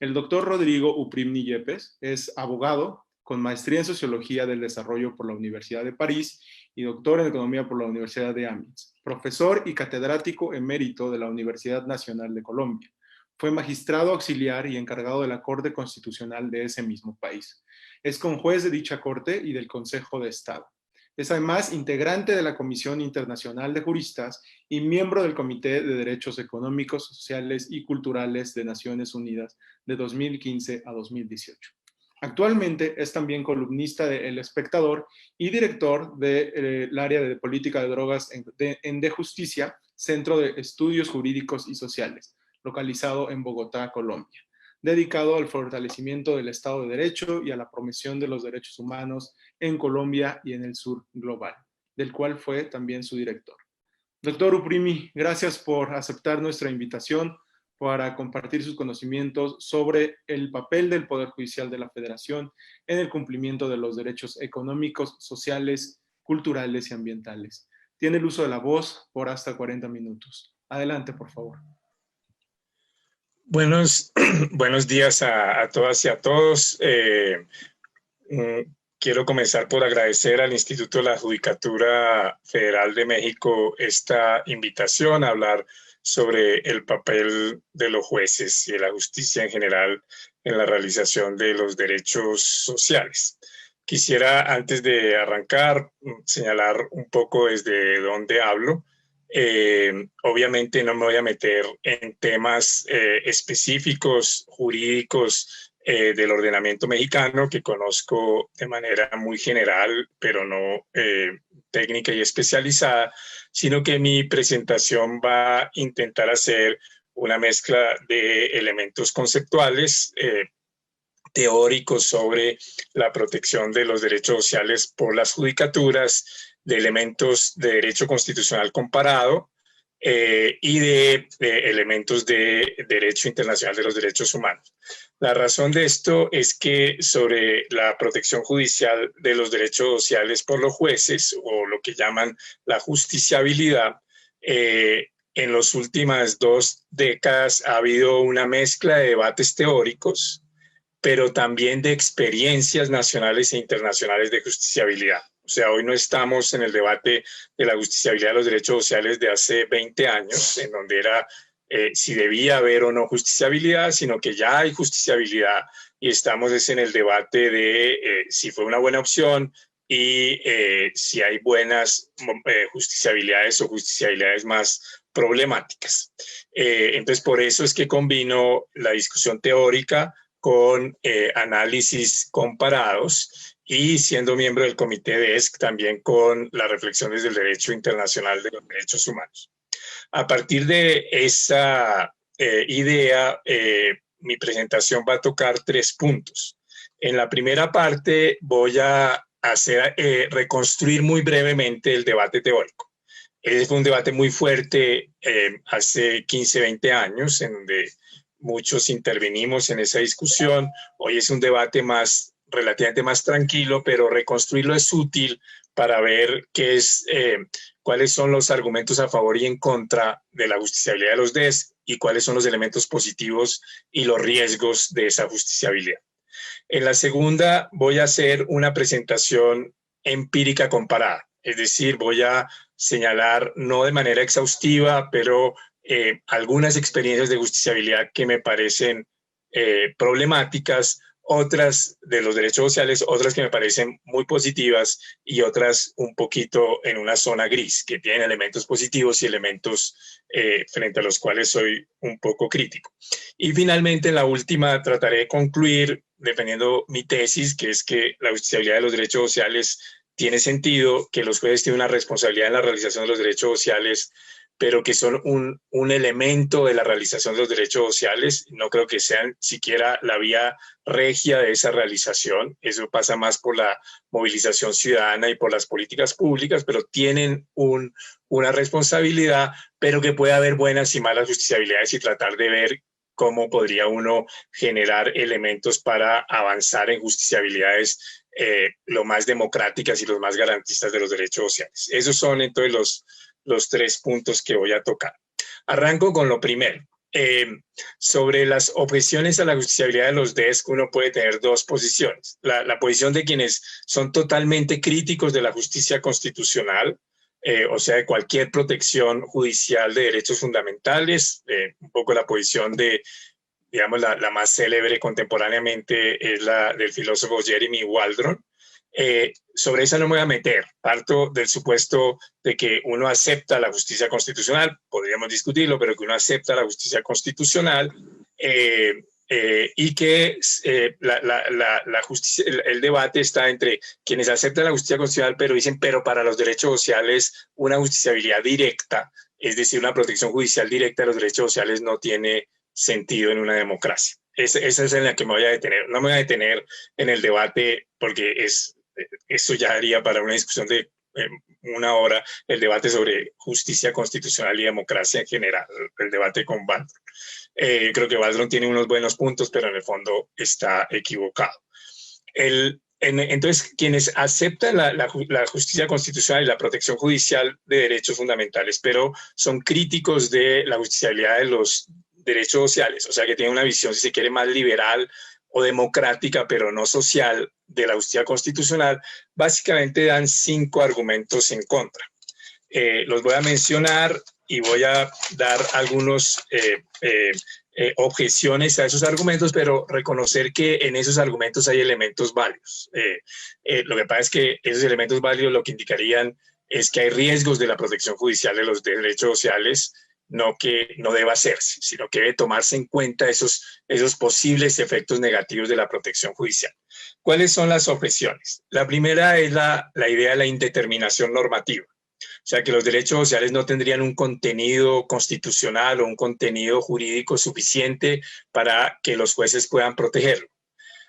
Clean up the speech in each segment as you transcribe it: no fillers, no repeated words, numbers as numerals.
El doctor Rodrigo Uprimni Yepes es abogado con maestría en Sociología del Desarrollo por la Universidad de París y doctor en Economía por la Universidad de Amiens, profesor y catedrático emérito de la Universidad Nacional de Colombia. Fue magistrado auxiliar y encargado de la Corte Constitucional de ese mismo país. Es conjuez de dicha Corte y del Consejo de Estado. Es además integrante de la Comisión Internacional de Juristas y miembro del Comité de Derechos Económicos, Sociales y Culturales de Naciones Unidas de 2015 a 2018. Actualmente es también columnista de El Espectador y director del área de política de drogas en De Justicia, Centro de Estudios Jurídicos y Sociales, localizado en Bogotá, Colombia, dedicado al fortalecimiento del Estado de Derecho y a la promoción de los derechos humanos en Colombia y en el sur global, del cual fue también su director. Doctor Uprimni, gracias por aceptar nuestra invitación para compartir sus conocimientos sobre el papel del Poder Judicial de la Federación en el cumplimiento de los derechos económicos, sociales, culturales y ambientales. Tiene el uso de la voz por hasta 40 minutos. Adelante, por favor. Buenos días a todas y a todos. Quiero comenzar por agradecer al Instituto de la Judicatura Federal de México esta invitación a hablar sobre el papel de los jueces y de la justicia en general en la realización de los derechos sociales. Quisiera, antes de arrancar, señalar un poco desde dónde hablo. Obviamente no me voy a meter en temas específicos, jurídicos, del ordenamiento mexicano, que conozco de manera muy general, pero no técnica y especializada, sino que mi presentación va a intentar hacer una mezcla de elementos conceptuales, teóricos sobre la protección de los derechos sociales por las judicaturas, de elementos de derecho constitucional comparado y de elementos de derecho internacional de los derechos humanos. La razón de esto es que sobre la protección judicial de los derechos sociales por los jueces, o lo que llaman la justiciabilidad, en las últimas 2 décadas ha habido una mezcla de debates teóricos, pero también de experiencias nacionales e internacionales de justiciabilidad. O sea, hoy no estamos en el debate de la justiciabilidad de los derechos sociales de hace 20 años, en donde era si debía haber o no justiciabilidad, sino que ya hay justiciabilidad y estamos en el debate de si fue una buena opción y si hay buenas justiciabilidades o justiciabilidades más problemáticas. Entonces, por eso es que combino la discusión teórica con análisis comparados y siendo miembro del comité de ESC también con las reflexiones del derecho internacional de los derechos humanos. A partir de esa idea, mi presentación va a tocar 3 puntos. En la primera parte voy a reconstruir muy brevemente el debate teórico. Ese fue un debate muy fuerte hace 15, 20 años, en donde muchos intervenimos en esa discusión. Hoy es un debate relativamente más tranquilo, pero reconstruirlo es útil para ver cuáles son los argumentos a favor y en contra de la justiciabilidad de los DES y cuáles son los elementos positivos y los riesgos de esa justiciabilidad. En la segunda voy a hacer una presentación empírica comparada, es decir, voy a señalar, no de manera exhaustiva, pero algunas experiencias de justiciabilidad que me parecen problemáticas, otras de los derechos sociales, otras que me parecen muy positivas y otras un poquito en una zona gris, que tienen elementos positivos y elementos frente a los cuales soy un poco crítico. Y finalmente, en la última, trataré de concluir defendiendo mi tesis, que es que la justiciabilidad de los derechos sociales tiene sentido, que los jueces tienen una responsabilidad en la realización de los derechos sociales, pero que son un elemento de la realización de los derechos sociales. No creo que sean siquiera la vía regia de esa realización. Eso pasa más por la movilización ciudadana y por las políticas públicas, pero tienen una responsabilidad, pero que puede haber buenas y malas justiciabilidades y tratar de ver cómo podría uno generar elementos para avanzar en justiciabilidades lo más democráticas y los más garantistas de los derechos sociales. Esos son entonces los 3 puntos que voy a tocar. Arranco con lo primero. Sobre las objeciones a la justiciabilidad de los DESC, uno puede tener dos posiciones. La posición de quienes son totalmente críticos de la justicia constitucional, o sea, de cualquier protección judicial de derechos fundamentales, un poco la posición de, digamos, la más célebre contemporáneamente es la del filósofo Jeremy Waldron. Sobre esa no me voy a meter. Parto del supuesto de que uno acepta la justicia constitucional, podríamos discutirlo, pero que uno acepta la justicia constitucional y que la justicia, el debate está entre quienes aceptan la justicia constitucional, pero dicen, pero para los derechos sociales una justiciabilidad directa, es decir, una protección judicial directa de los derechos sociales no tiene sentido en una democracia. Esa es en la que me voy a detener. No me voy a detener en el debate porque eso ya haría para una discusión de una hora el debate sobre justicia constitucional y democracia en general, el debate con Waldron. Creo que Waldron tiene unos buenos puntos, pero en el fondo está equivocado. Entonces, quienes aceptan la justicia constitucional y la protección judicial de derechos fundamentales, pero son críticos de la justiciabilidad de los derechos sociales, o sea, que tienen una visión, si se quiere, más liberal o democrática, pero no social, de la justicia constitucional, básicamente dan 5 argumentos en contra. Los voy a mencionar y voy a dar algunos objeciones a esos argumentos, pero reconocer que en esos argumentos hay elementos válidos. Lo que pasa es que esos elementos válidos lo que indicarían es que hay riesgos de la protección judicial de los derechos sociales, no que no deba hacerse, sino que debe tomarse en cuenta esos posibles efectos negativos de la protección judicial. ¿Cuáles son las objeciones? La primera es la idea de la indeterminación normativa. O sea, que los derechos sociales no tendrían un contenido constitucional o un contenido jurídico suficiente para que los jueces puedan protegerlo.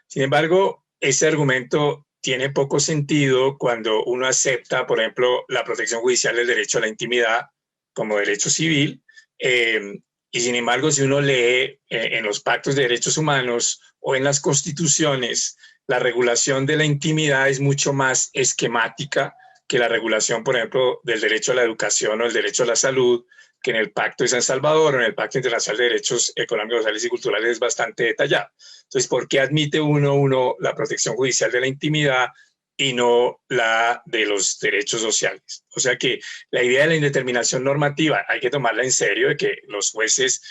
Sin embargo, ese argumento tiene poco sentido cuando uno acepta, por ejemplo, la protección judicial del derecho a la intimidad como derecho civil, y sin embargo, si uno lee en los pactos de derechos humanos o en las constituciones, la regulación de la intimidad es mucho más esquemática que la regulación, por ejemplo, del derecho a la educación o el derecho a la salud, que en el Pacto de San Salvador o en el Pacto Internacional de Derechos Económicos, Sociales y Culturales es bastante detallado. Entonces, ¿por qué admite uno la protección judicial de la intimidad y no la de los derechos sociales? O sea que la idea de la indeterminación normativa hay que tomarla en serio, de que los jueces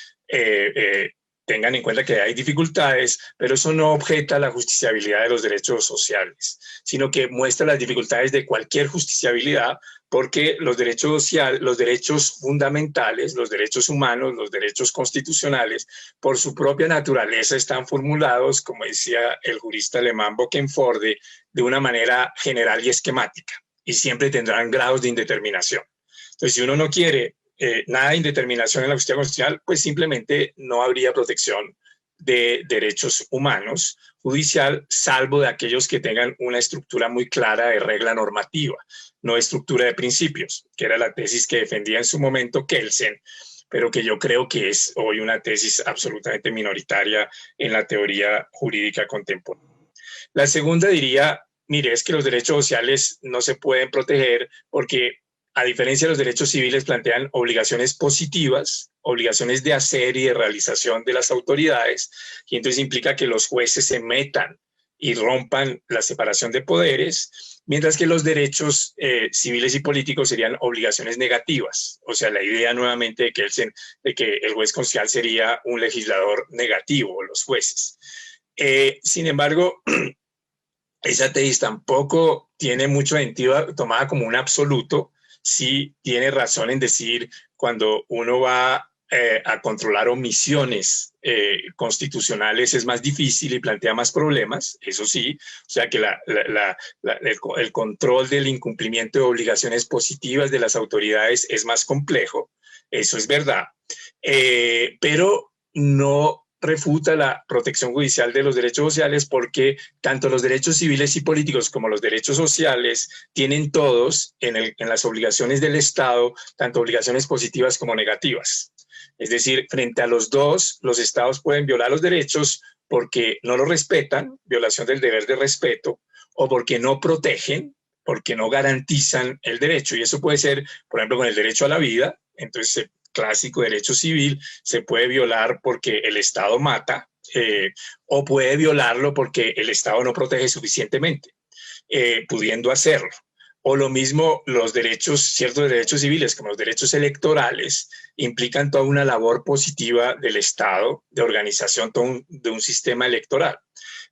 tengan en cuenta que hay dificultades, pero eso no objeta la justiciabilidad de los derechos sociales, sino que muestra las dificultades de cualquier justiciabilidad, porque los derechos sociales, los derechos fundamentales, los derechos humanos, los derechos constitucionales, por su propia naturaleza están formulados, como decía el jurista alemán Bokenforde, de una manera general y esquemática, y siempre tendrán grados de indeterminación. Entonces, si uno no quiere nada de indeterminación en la justicia constitucional, pues simplemente no habría protección de derechos humanos judicial, salvo de aquellos que tengan una estructura muy clara de regla normativa, no estructura de principios, que era la tesis que defendía en su momento Kelsen, pero que yo creo que es hoy una tesis absolutamente minoritaria en la teoría jurídica contemporánea. La segunda diría, mire, es que los derechos sociales no se pueden proteger porque, a diferencia de los derechos civiles, plantean obligaciones positivas, obligaciones de hacer y de realización de las autoridades, y entonces implica que los jueces se metan y rompan la separación de poderes, mientras que los derechos civiles y políticos serían obligaciones negativas. O sea, la idea nuevamente de que el juez constitucional sería un legislador negativo, los jueces. Sin embargo, esa tesis tampoco tiene mucho sentido tomada como un absoluto. Sí tiene razón en decir cuando uno va a controlar omisiones constitucionales es más difícil y plantea más problemas, eso sí, o sea que el control del incumplimiento de obligaciones positivas de las autoridades es más complejo, eso es verdad, pero no refuta la protección judicial de los derechos sociales, porque tanto los derechos civiles y políticos como los derechos sociales tienen todos en las obligaciones del Estado, tanto obligaciones positivas como negativas. Es decir, frente a los dos, los Estados pueden violar los derechos porque no los respetan, violación del deber de respeto, o porque no protegen, porque no garantizan el derecho. Y eso puede ser, por ejemplo, con el derecho a la vida. Entonces clásico derecho civil, se puede violar porque el Estado mata, o puede violarlo porque el Estado no protege suficientemente, pudiendo hacerlo. O lo mismo los derechos, ciertos derechos civiles como los derechos electorales, implican toda una labor positiva del Estado de organización de un sistema electoral.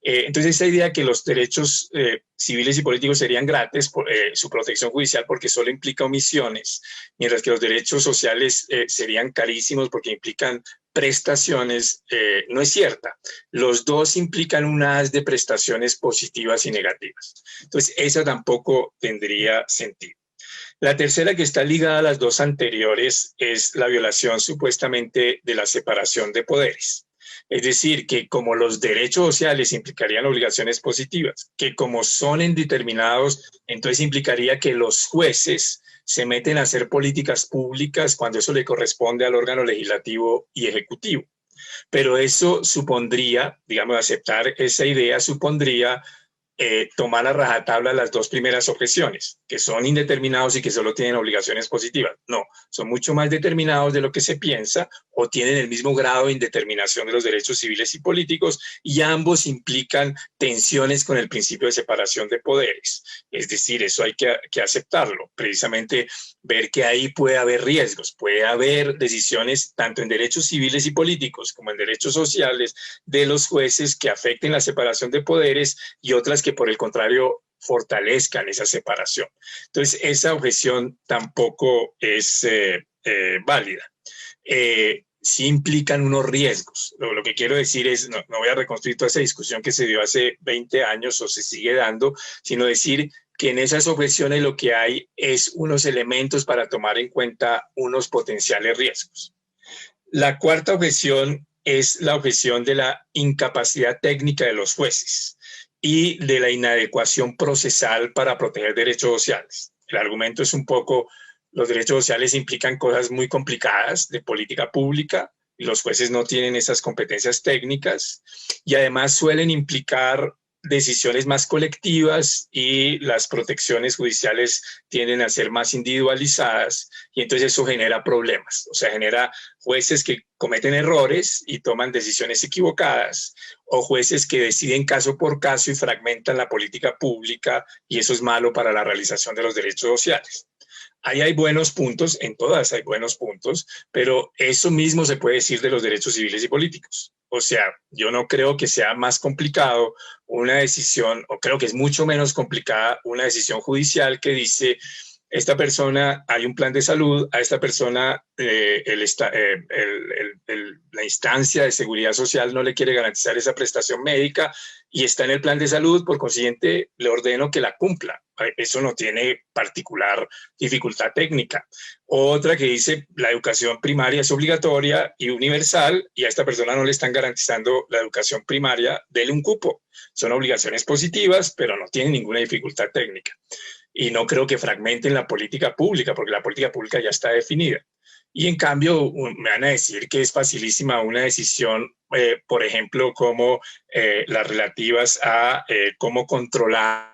Entonces esa idea que los derechos civiles y políticos serían gratis, su protección judicial porque solo implica omisiones, mientras que los derechos sociales serían carísimos porque implican prestaciones, no es cierta. Los dos implican una haz de prestaciones positivas y negativas. Entonces, esa tampoco tendría sentido. La tercera, que está ligada a las dos anteriores, es la violación supuestamente de la separación de poderes. Es decir, que como los derechos sociales implicarían obligaciones positivas, que como son indeterminados, entonces implicaría que los jueces se meten a hacer políticas públicas cuando eso le corresponde al órgano legislativo y ejecutivo. Pero eso supondría, digamos, aceptar esa idea supondría tomar a rajatabla las dos primeras objeciones, que son indeterminados y que solo tienen obligaciones positivas. No, son mucho más determinados de lo que se piensa o tienen el mismo grado de indeterminación de los derechos civiles y políticos y ambos implican tensiones con el principio de separación de poderes. Es decir, eso hay que aceptarlo, precisamente ver que ahí puede haber riesgos, puede haber decisiones tanto en derechos civiles y políticos como en derechos sociales de los jueces que afecten la separación de poderes y otras que por el contrario fortalezcan esa separación. Entonces, esa objeción tampoco es válida. Sí implican unos riesgos. Lo que quiero decir es, no voy a reconstruir toda esa discusión que se dio hace 20 años o se sigue dando, sino decir que en esas objeciones lo que hay es unos elementos para tomar en cuenta unos potenciales riesgos. La cuarta objeción es la objeción de la incapacidad técnica de los jueces y de la inadecuación procesal para proteger derechos sociales. El argumento es un poco, los derechos sociales implican cosas muy complicadas de política pública y los jueces no tienen esas competencias técnicas y además suelen implicar decisiones más colectivas y las protecciones judiciales tienden a ser más individualizadas y entonces eso genera problemas, o sea, genera jueces que cometen errores y toman decisiones equivocadas o jueces que deciden caso por caso y fragmentan la política pública y eso es malo para la realización de los derechos sociales. Ahí hay buenos puntos, en todas hay buenos puntos, pero eso mismo se puede decir de los derechos civiles y políticos. O sea, yo no creo que sea más complicado una decisión, o creo que es mucho menos complicada una decisión judicial que dice, esta persona, hay un plan de salud, a esta persona la instancia de seguridad social no le quiere garantizar esa prestación médica y está en el plan de salud, por consiguiente le ordeno que la cumpla. Eso no tiene particular dificultad técnica. Otra que dice la educación primaria es obligatoria y universal y a esta persona no le están garantizando la educación primaria, dele un cupo. Son obligaciones positivas, pero no tienen ninguna dificultad técnica. Y no creo que fragmenten la política pública, porque la política pública ya está definida. Y en cambio, me van a decir que es facilísima una decisión, por ejemplo, como las relativas a cómo controlar,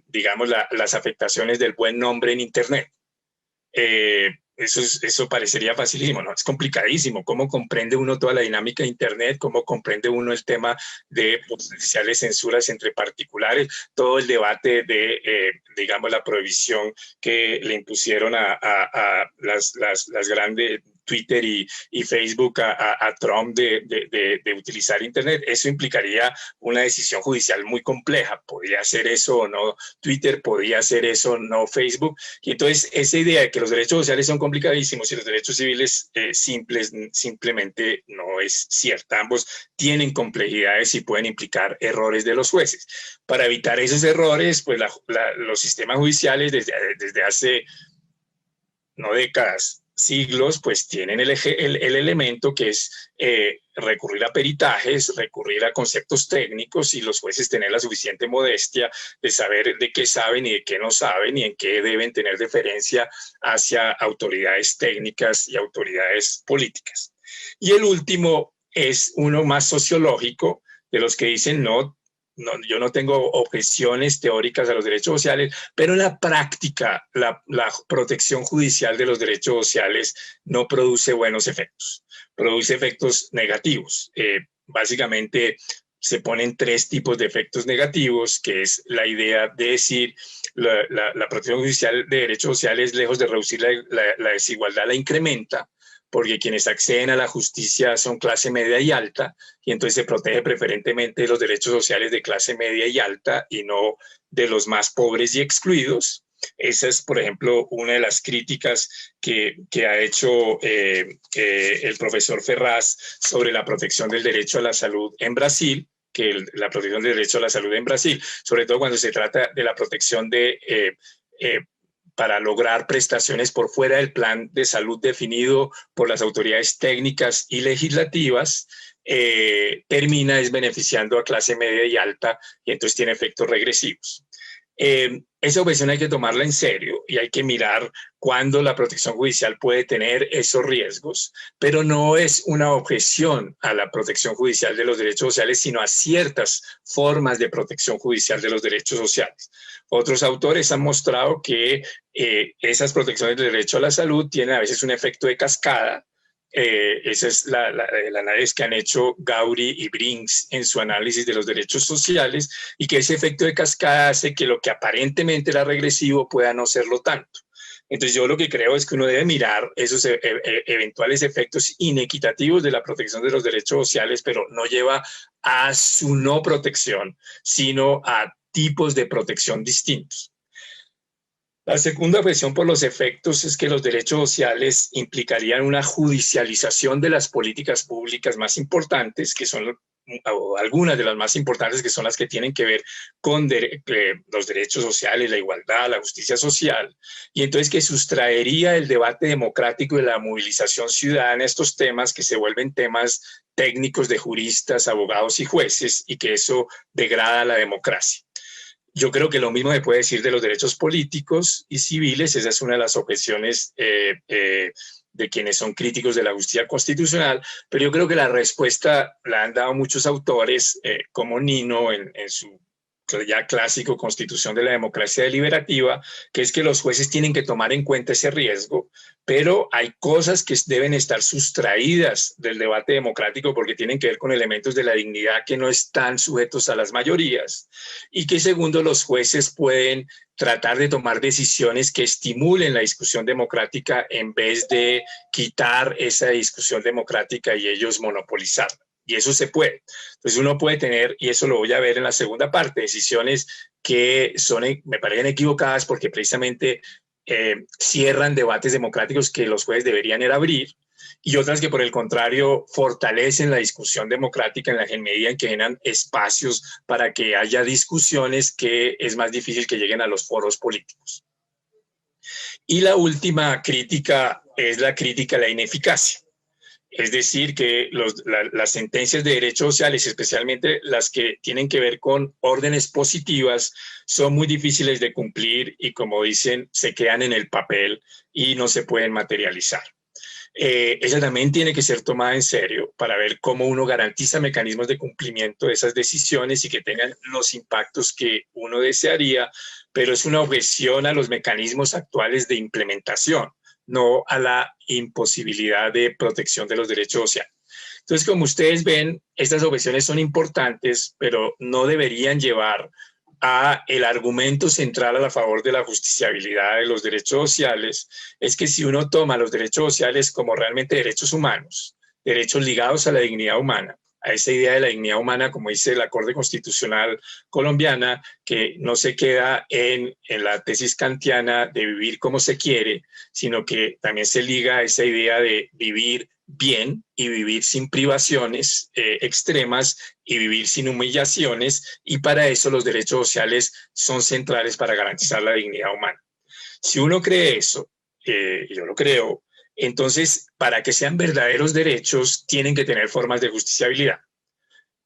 digamos, las afectaciones del buen nombre en Internet. Eso parecería facilísimo, ¿no? Es complicadísimo. ¿Cómo comprende uno toda la dinámica de Internet? ¿Cómo comprende uno el tema de potenciales censuras entre particulares? Todo el debate de, digamos, la prohibición que le impusieron a las grandes Twitter y Facebook a Trump de utilizar Internet. Eso implicaría una decisión judicial muy compleja. ¿Podría hacer eso o no Twitter? ¿Podría hacer eso o no Facebook? Y entonces esa idea de que los derechos sociales son complicadísimos y los derechos civiles simples simplemente no es cierta. Ambos tienen complejidades y pueden implicar errores de los jueces. Para evitar esos errores, pues los sistemas judiciales desde hace no décadas, siglos, pues tienen el elemento que es recurrir a peritajes, recurrir a conceptos técnicos y los jueces tener la suficiente modestia de saber de qué saben y de qué no saben y en qué deben tener deferencia hacia autoridades técnicas y autoridades políticas. Y el último es uno más sociológico, de los que dicen no yo no tengo objeciones teóricas a los derechos sociales, pero en la práctica la protección judicial de los derechos sociales no produce buenos efectos, produce efectos negativos. Básicamente se ponen tres tipos de efectos negativos, que es la idea de decir la protección judicial de derechos sociales, lejos de reducir la desigualdad, la incrementa, porque quienes acceden a la justicia son clase media y alta, y entonces se protege preferentemente los derechos sociales de clase media y alta y no de los más pobres y excluidos. Esa es, por ejemplo, una de las críticas que ha hecho el profesor Ferraz sobre la protección del derecho a la salud en Brasil, la protección del derecho a la salud en Brasil, sobre todo cuando se trata de la protección para lograr prestaciones por fuera del plan de salud definido por las autoridades técnicas y legislativas, termina beneficiando a clase media y alta, y entonces tiene efectos regresivos. Esa objeción hay que tomarla en serio y hay que mirar cuándo la protección judicial puede tener esos riesgos, pero no es una objeción a la protección judicial de los derechos sociales, sino a ciertas formas de protección judicial de los derechos sociales. Otros autores han mostrado que esas protecciones del derecho a la salud tienen a veces un efecto de cascada. Esa es el análisis que han hecho Gowry y Brinks en su análisis de los derechos sociales, y que ese efecto de cascada hace que lo que aparentemente era regresivo pueda no serlo tanto. Entonces yo lo que creo es que uno debe mirar esos eventuales efectos inequitativos de la protección de los derechos sociales, pero no lleva a su no protección, sino a tipos de protección distintos. La segunda objeción por los efectos es que los derechos sociales implicarían una judicialización de las políticas públicas más importantes, que son algunas de las más importantes, que son las que tienen que ver con los derechos sociales, la igualdad, la justicia social, y entonces que sustraería el debate democrático y la movilización ciudadana a estos temas, que se vuelven temas técnicos de juristas, abogados y jueces, y que eso degrada la democracia. Yo creo que lo mismo se puede decir de los derechos políticos y civiles. Esa es una de las objeciones de quienes son críticos de la justicia constitucional, pero yo creo que la respuesta la han dado muchos autores, como Nino en su ya clásico Constitución de la Democracia Deliberativa, que es que los jueces tienen que tomar en cuenta ese riesgo, pero hay cosas que deben estar sustraídas del debate democrático porque tienen que ver con elementos de la dignidad que no están sujetos a las mayorías, y que segundo, los jueces pueden tratar de tomar decisiones que estimulen la discusión democrática en vez de quitar esa discusión democrática y ellos monopolizarla. Y eso se puede. Entonces uno puede tener, y eso lo voy a ver en la segunda parte, decisiones que me parecen equivocadas porque precisamente cierran debates democráticos que los jueces deberían abrir, y otras que por el contrario fortalecen la discusión democrática en la medida en que generan espacios para que haya discusiones que es más difícil que lleguen a los foros políticos. Y la última crítica es la crítica a la ineficacia. Es decir, que las sentencias de derechos sociales, especialmente las que tienen que ver con órdenes positivas, son muy difíciles de cumplir y, como dicen, se quedan en el papel y no se pueden materializar. Ella también tiene que ser tomada en serio para ver cómo uno garantiza mecanismos de cumplimiento de esas decisiones y que tengan los impactos que uno desearía, pero es una objeción a los mecanismos actuales de implementación, no a la imposibilidad de protección de los derechos sociales. Entonces, como ustedes ven, estas objeciones son importantes, pero no deberían llevar a el argumento central a favor de la justiciabilidad de los derechos sociales. Es que si uno toma los derechos sociales como realmente derechos humanos, derechos ligados a la dignidad humana, a esa idea de la dignidad humana, como dice la Corte Constitucional colombiana, que no se queda en la tesis kantiana de vivir como se quiere, sino que también se liga a esa idea de vivir bien y vivir sin privaciones extremas y vivir sin humillaciones, y para eso los derechos sociales son centrales para garantizar la dignidad humana. Si uno cree eso, yo lo creo, entonces, para que sean verdaderos derechos, tienen que tener formas de justiciabilidad.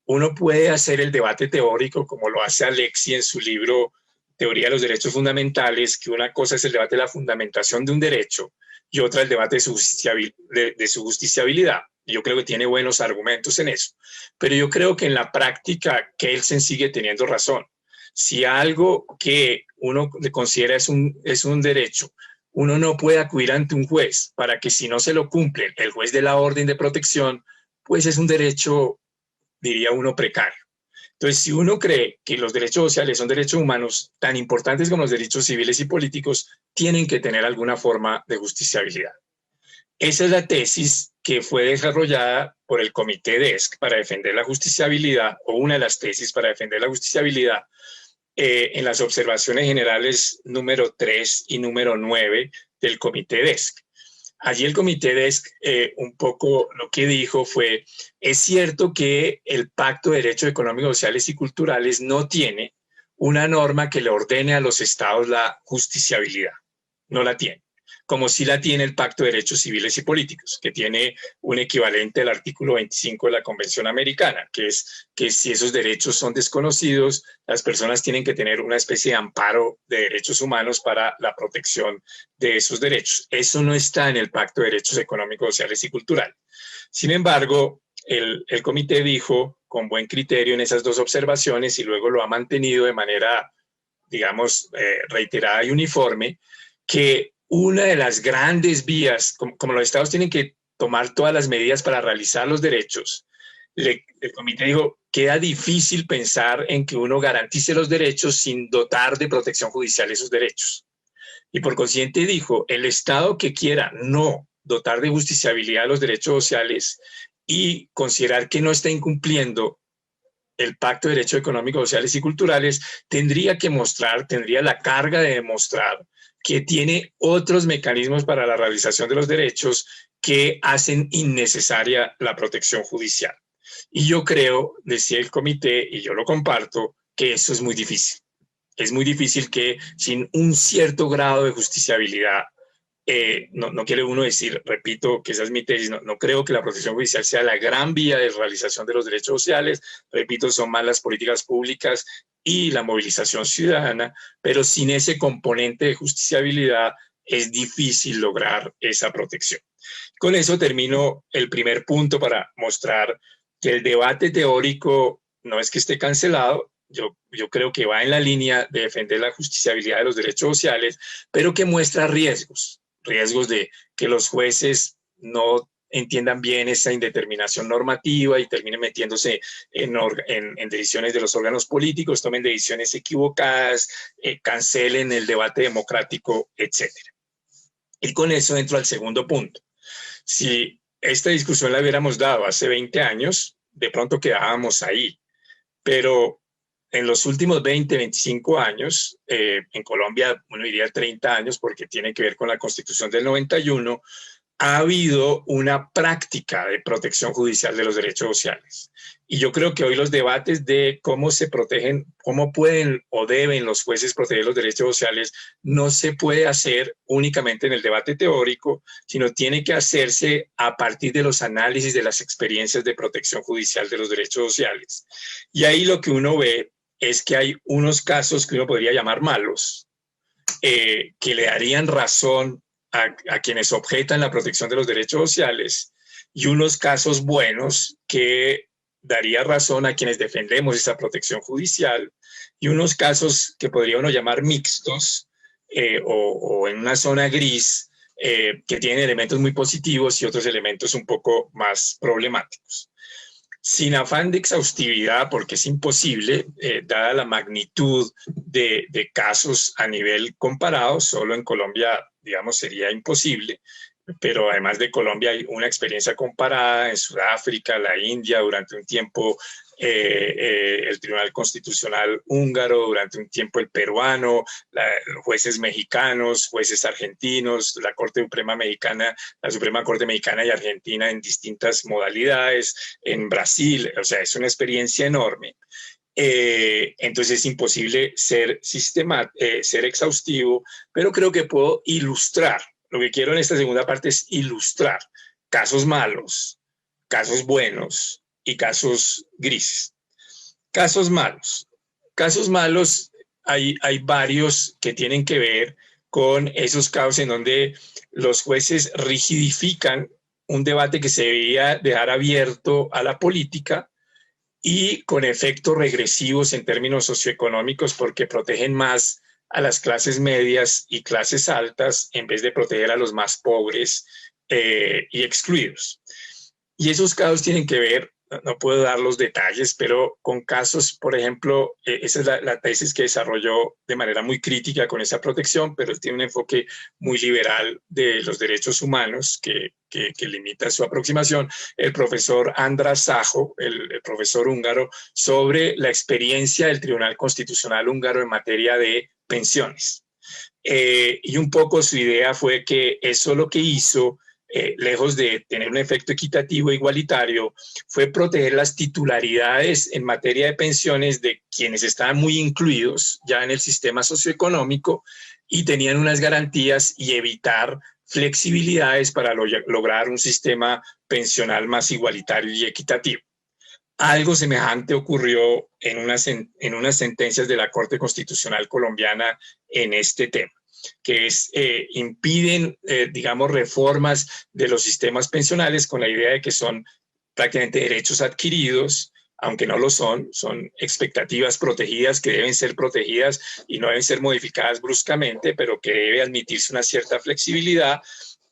Uno puede hacer el debate teórico, como lo hace Alexi en su libro Teoría de los Derechos Fundamentales, que una cosa es el debate de la fundamentación de un derecho y otra el debate de su justiciabilidad. Yo creo que tiene buenos argumentos en eso. Pero yo creo que en la práctica Kelsen sigue teniendo razón. Si algo que uno considera es un derecho, uno no puede acudir ante un juez para que si no se lo cumple el juez de la orden de protección, pues es un derecho, diría uno, precario. Entonces, si uno cree que los derechos sociales son derechos humanos tan importantes como los derechos civiles y políticos, tienen que tener alguna forma de justiciabilidad. Esa es la tesis que fue desarrollada por el Comité DESC para defender la justiciabilidad, o una de las tesis para defender la justiciabilidad, en las observaciones generales número 3 y número 9 del Comité DESC. Allí el Comité DESC un poco lo que dijo fue, es cierto que el Pacto de Derechos Económicos, Sociales y Culturales no tiene una norma que le ordene a los estados la justiciabilidad, no la tiene, como sí la tiene el Pacto de Derechos Civiles y Políticos, que tiene un equivalente al artículo 25 de la Convención Americana, que es que si esos derechos son desconocidos, las personas tienen que tener una especie de amparo de derechos humanos para la protección de esos derechos. Eso no está en el Pacto de Derechos Económicos, Sociales y Culturales. Sin embargo, el comité dijo con buen criterio en esas dos observaciones, y luego lo ha mantenido de manera, digamos, reiterada y uniforme, que una de las grandes vías, como los estados tienen que tomar todas las medidas para realizar los derechos, el comité dijo, queda difícil pensar en que uno garantice los derechos sin dotar de protección judicial esos derechos. Y por consiguiente dijo, el estado que quiera no dotar de justiciabilidad a los derechos sociales y considerar que no está incumpliendo el Pacto de Derechos Económicos, Sociales y Culturales, tendría la carga de demostrar que tiene otros mecanismos para la realización de los derechos que hacen innecesaria la protección judicial. Y yo creo, decía el comité, y yo lo comparto, que eso es muy difícil. Es muy difícil que sin un cierto grado de justiciabilidad, no quiere uno decir, repito, que esa es mi tesis, no creo que la protección judicial sea la gran vía de realización de los derechos sociales, repito, son más las políticas públicas y la movilización ciudadana, pero sin ese componente de justiciabilidad es difícil lograr esa protección. Con eso termino el primer punto para mostrar que el debate teórico no es que esté cancelado, yo creo que va en la línea de defender la justiciabilidad de los derechos sociales, pero que muestra riesgos de que los jueces no entiendan bien esa indeterminación normativa y terminen metiéndose en decisiones de los órganos políticos, tomen decisiones equivocadas, cancelen el debate democrático, etc. Y con eso entro al segundo punto. Si esta discusión la hubiéramos dado hace 20 años, de pronto quedábamos ahí, pero en los últimos 20, 25 años, en Colombia, uno diría 30 años, porque tiene que ver con la Constitución del 91, ha habido una práctica de protección judicial de los derechos sociales. Y yo creo que hoy los debates de cómo se protegen, cómo pueden o deben los jueces proteger los derechos sociales, no se puede hacer únicamente en el debate teórico, sino tiene que hacerse a partir de los análisis de las experiencias de protección judicial de los derechos sociales. Y ahí lo que uno ve es que hay unos casos que uno podría llamar malos, que le darían razón a quienes objetan la protección de los derechos sociales, y unos casos buenos que daría razón a quienes defendemos esa protección judicial, y unos casos que podría uno llamar mixtos, o en una zona gris, que tienen elementos muy positivos y otros elementos un poco más problemáticos. Sin afán de exhaustividad, porque es imposible, dada la magnitud de casos a nivel comparado, solo en Colombia, digamos, sería imposible, pero además de Colombia hay una experiencia comparada en Sudáfrica, la India, durante un tiempo el Tribunal Constitucional húngaro, durante un tiempo el peruano, jueces mexicanos, jueces argentinos, la Corte Suprema Mexicana, la Suprema Corte Mexicana y Argentina en distintas modalidades, en Brasil, o sea, es una experiencia enorme. Entonces es imposible ser exhaustivo, pero creo que puedo ilustrar. Lo que quiero en esta segunda parte es ilustrar casos malos, casos buenos y casos grises. Casos malos. Casos malos hay varios que tienen que ver con esos casos en donde los jueces rigidifican un debate que se debía dejar abierto a la política y con efectos regresivos en términos socioeconómicos porque protegen más a las clases medias y clases altas en vez de proteger a los más pobres y excluidos. Y esos casos tienen que ver, no puedo dar los detalles, pero con casos, por ejemplo, esa es la tesis que desarrolló de manera muy crítica con esa protección, pero él tiene un enfoque muy liberal de los derechos humanos que limita su aproximación, el profesor András Sajo, el profesor húngaro, sobre la experiencia del Tribunal Constitucional húngaro en materia de pensiones. Y un poco su idea fue que eso lo que hizo, lejos de tener un efecto equitativo e igualitario, fue proteger las titularidades en materia de pensiones de quienes estaban muy incluidos ya en el sistema socioeconómico y tenían unas garantías y evitar flexibilidades para lograr un sistema pensional más igualitario y equitativo. Algo semejante ocurrió en unas sentencias de la Corte Constitucional colombiana en este tema, que es impiden, digamos, reformas de los sistemas pensionales con la idea de que son prácticamente derechos adquiridos, aunque no lo son expectativas protegidas que deben ser protegidas y no deben ser modificadas bruscamente, pero que debe admitirse una cierta flexibilidad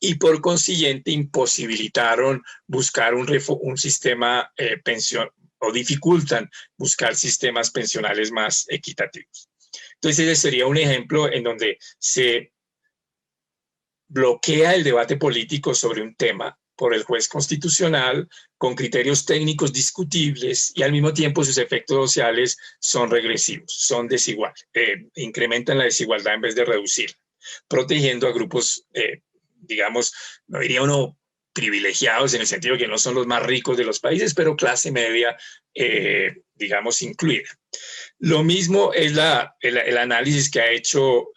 y por consiguiente imposibilitaron buscar un sistema pension o dificultan buscar sistemas pensionales más equitativos. Entonces ese sería un ejemplo en donde se bloquea el debate político sobre un tema por el juez constitucional con criterios técnicos discutibles y al mismo tiempo sus efectos sociales son regresivos, son desiguales, incrementan la desigualdad en vez de reducirla, protegiendo a grupos, digamos, no diría uno privilegiados en el sentido de que no son los más ricos de los países, pero clase media, digamos, incluida. Lo mismo es el análisis que ha hecho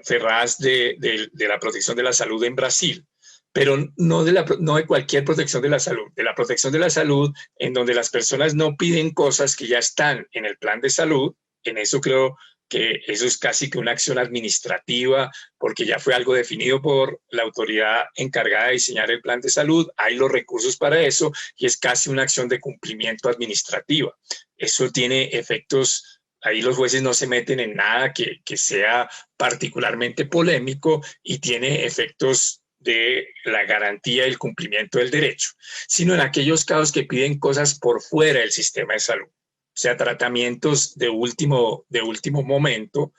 Ferraz de la protección de la salud en Brasil, pero no de cualquier protección de la salud, de la protección de la salud en donde las personas no piden cosas que ya están en el plan de salud. En eso creo que eso es casi que una acción administrativa, porque ya fue algo definido por la autoridad encargada de diseñar el plan de salud, hay los recursos para eso, y es casi una acción de cumplimiento administrativa. Eso tiene efectos, ahí los jueces no se meten en nada que sea particularmente polémico y tiene efectos de la garantía y el cumplimiento del derecho, sino en aquellos casos que piden cosas por fuera del sistema de salud. O sea, tratamientos de último momento,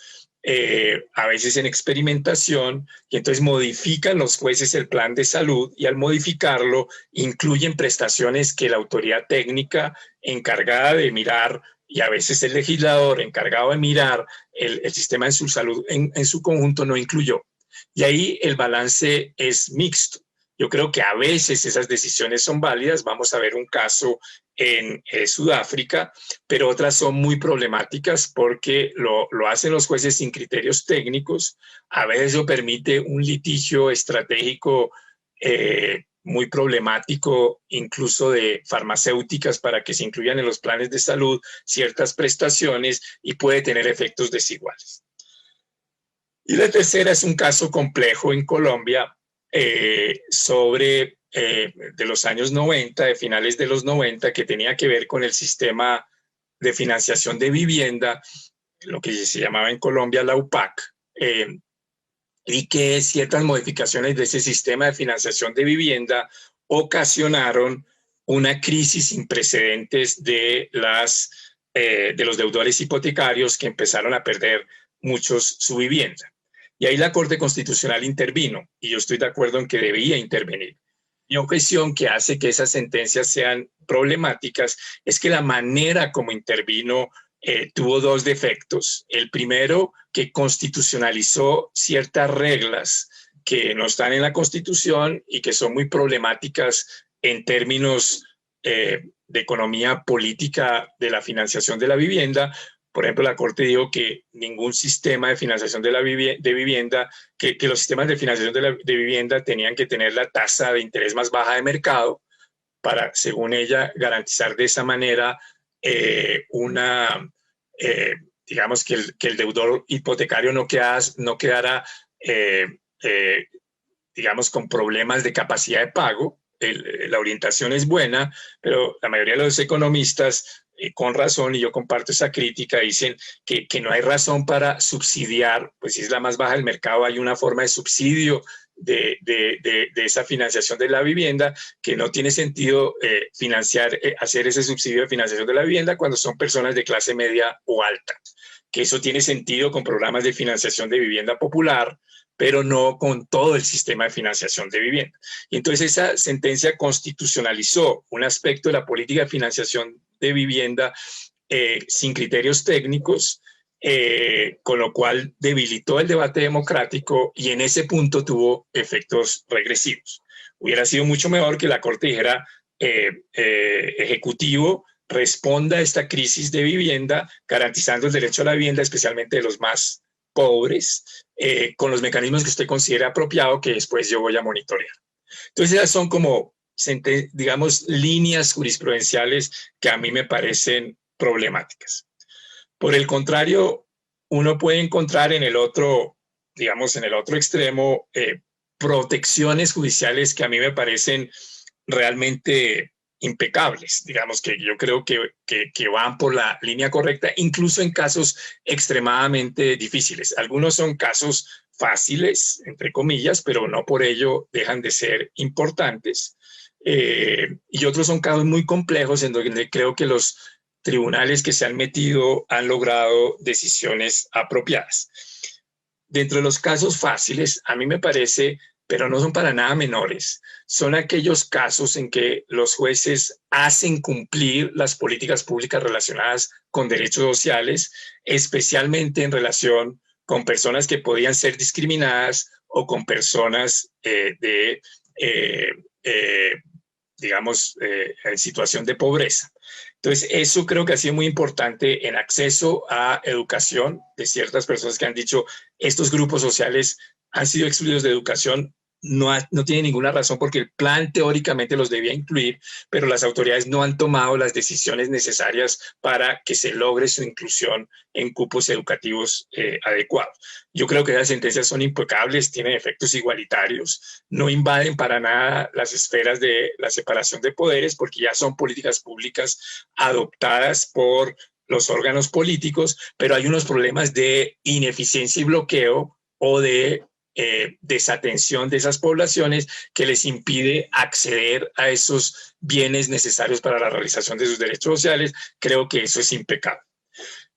a veces en experimentación, y entonces modifican los jueces el plan de salud y al modificarlo incluyen prestaciones que la autoridad técnica encargada de mirar y a veces el legislador encargado de mirar el sistema en su salud en su conjunto no incluyó. Y ahí el balance es mixto. Yo creo que a veces esas decisiones son válidas. Vamos a ver un caso en Sudáfrica, pero otras son muy problemáticas porque lo hacen los jueces sin criterios técnicos. A veces eso permite un litigio estratégico muy problemático, incluso de farmacéuticas, para que se incluyan en los planes de salud ciertas prestaciones y puede tener efectos desiguales. Y la tercera es un caso complejo en Colombia sobre de los años 90, de finales de los 90, que tenía que ver con el sistema de financiación de vivienda, lo que se llamaba en Colombia la UPAC, y que ciertas modificaciones de ese sistema de financiación de vivienda ocasionaron una crisis sin precedentes de los deudores hipotecarios que empezaron a perder muchos su vivienda. Y ahí la Corte Constitucional intervino, y yo estoy de acuerdo en que debía intervenir. Mi objeción que hace que esas sentencias sean problemáticas es que la manera como intervino tuvo dos defectos. El primero, que constitucionalizó ciertas reglas que no están en la Constitución y que son muy problemáticas en términos de economía política de la financiación de la vivienda. Por ejemplo, la Corte dijo que ningún sistema de financiación de vivienda, que los sistemas de financiación de vivienda tenían que tener la tasa de interés más baja de mercado para, según ella, garantizar de esa manera digamos que el deudor hipotecario no quedara digamos, con problemas de capacidad de pago. La orientación es buena, pero la mayoría de los economistas, con razón, y yo comparto esa crítica, dicen que no hay razón para subsidiar, pues si es la más baja del mercado, hay una forma de subsidio de esa financiación de la vivienda, que no tiene sentido hacer ese subsidio de financiación de la vivienda cuando son personas de clase media o alta, que eso tiene sentido con programas de financiación de vivienda popular, pero no con todo el sistema de financiación de vivienda. Y entonces esa sentencia constitucionalizó un aspecto de la política de financiación de vivienda sin criterios técnicos, con lo cual debilitó el debate democrático y en ese punto efectos regresivos. Hubiera sido mucho mejor que la Corte dijera, Ejecutivo, responda a esta crisis de vivienda, garantizando el derecho a la vivienda, especialmente de los más pobres, con los mecanismos que usted considere apropiado, que después yo voy a monitorear. Entonces, esas son como, digamos, líneas jurisprudenciales que a mí me parecen problemáticas. Por el contrario, uno puede encontrar en el otro, digamos, en el otro extremo, protecciones judiciales que a mí me parecen realmente impecables, digamos, que yo creo que van por la línea correcta, incluso en casos extremadamente difíciles. Algunos son casos fáciles, entre comillas, pero no por ello dejan de ser importantes. Y otros son casos muy complejos en donde creo que los tribunales que se han metido han logrado decisiones apropiadas. Dentro de los casos fáciles, a mí me parece, pero no son para nada menores, son aquellos casos en que los jueces hacen cumplir las políticas públicas relacionadas con derechos sociales, especialmente en relación con personas que podían ser discriminadas o con personas digamos, en situación de pobreza. Entonces, eso creo que ha sido muy importante en acceso a educación de ciertas personas que han dicho, estos grupos sociales han sido excluidos de educación, no tiene ninguna razón porque el plan teóricamente los debía incluir, pero las autoridades no han tomado las decisiones necesarias para que se logre su inclusión en cupos educativos adecuados. Yo creo que esas sentencias son impecables, tienen efectos igualitarios, no invaden para nada las esferas de la separación de poderes porque ya son políticas públicas adoptadas por los órganos políticos, pero hay unos problemas de ineficiencia y bloqueo o de desatención de esas poblaciones que les impide acceder a esos bienes necesarios para la realización de sus derechos sociales. Creo que eso es impecable.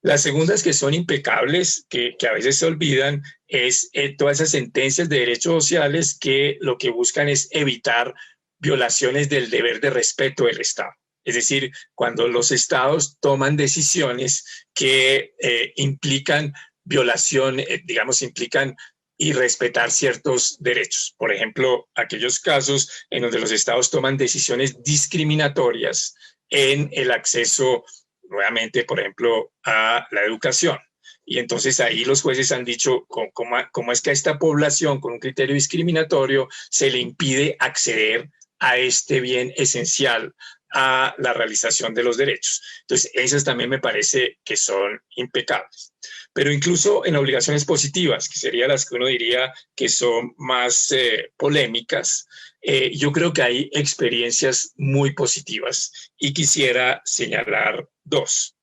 Las segundas que son impecables, que a veces se olvidan, es todas esas sentencias de derechos sociales que lo que buscan es evitar violaciones del deber de respeto del Estado. Es decir, cuando los estados toman decisiones que implican violación, digamos, implican y respetar ciertos derechos. Por ejemplo, aquellos casos en donde los estados toman decisiones discriminatorias en el acceso, nuevamente, por ejemplo, a la educación. Y entonces ahí los jueces han dicho cómo es que a esta población con un criterio discriminatorio se le impide acceder a este bien esencial a la realización de los derechos. Entonces, esas también me parece que son impecables. Pero incluso en obligaciones positivas, que serían las que uno diría que son más polémicas, yo creo que hay experiencias muy positivas y quisiera señalar dos.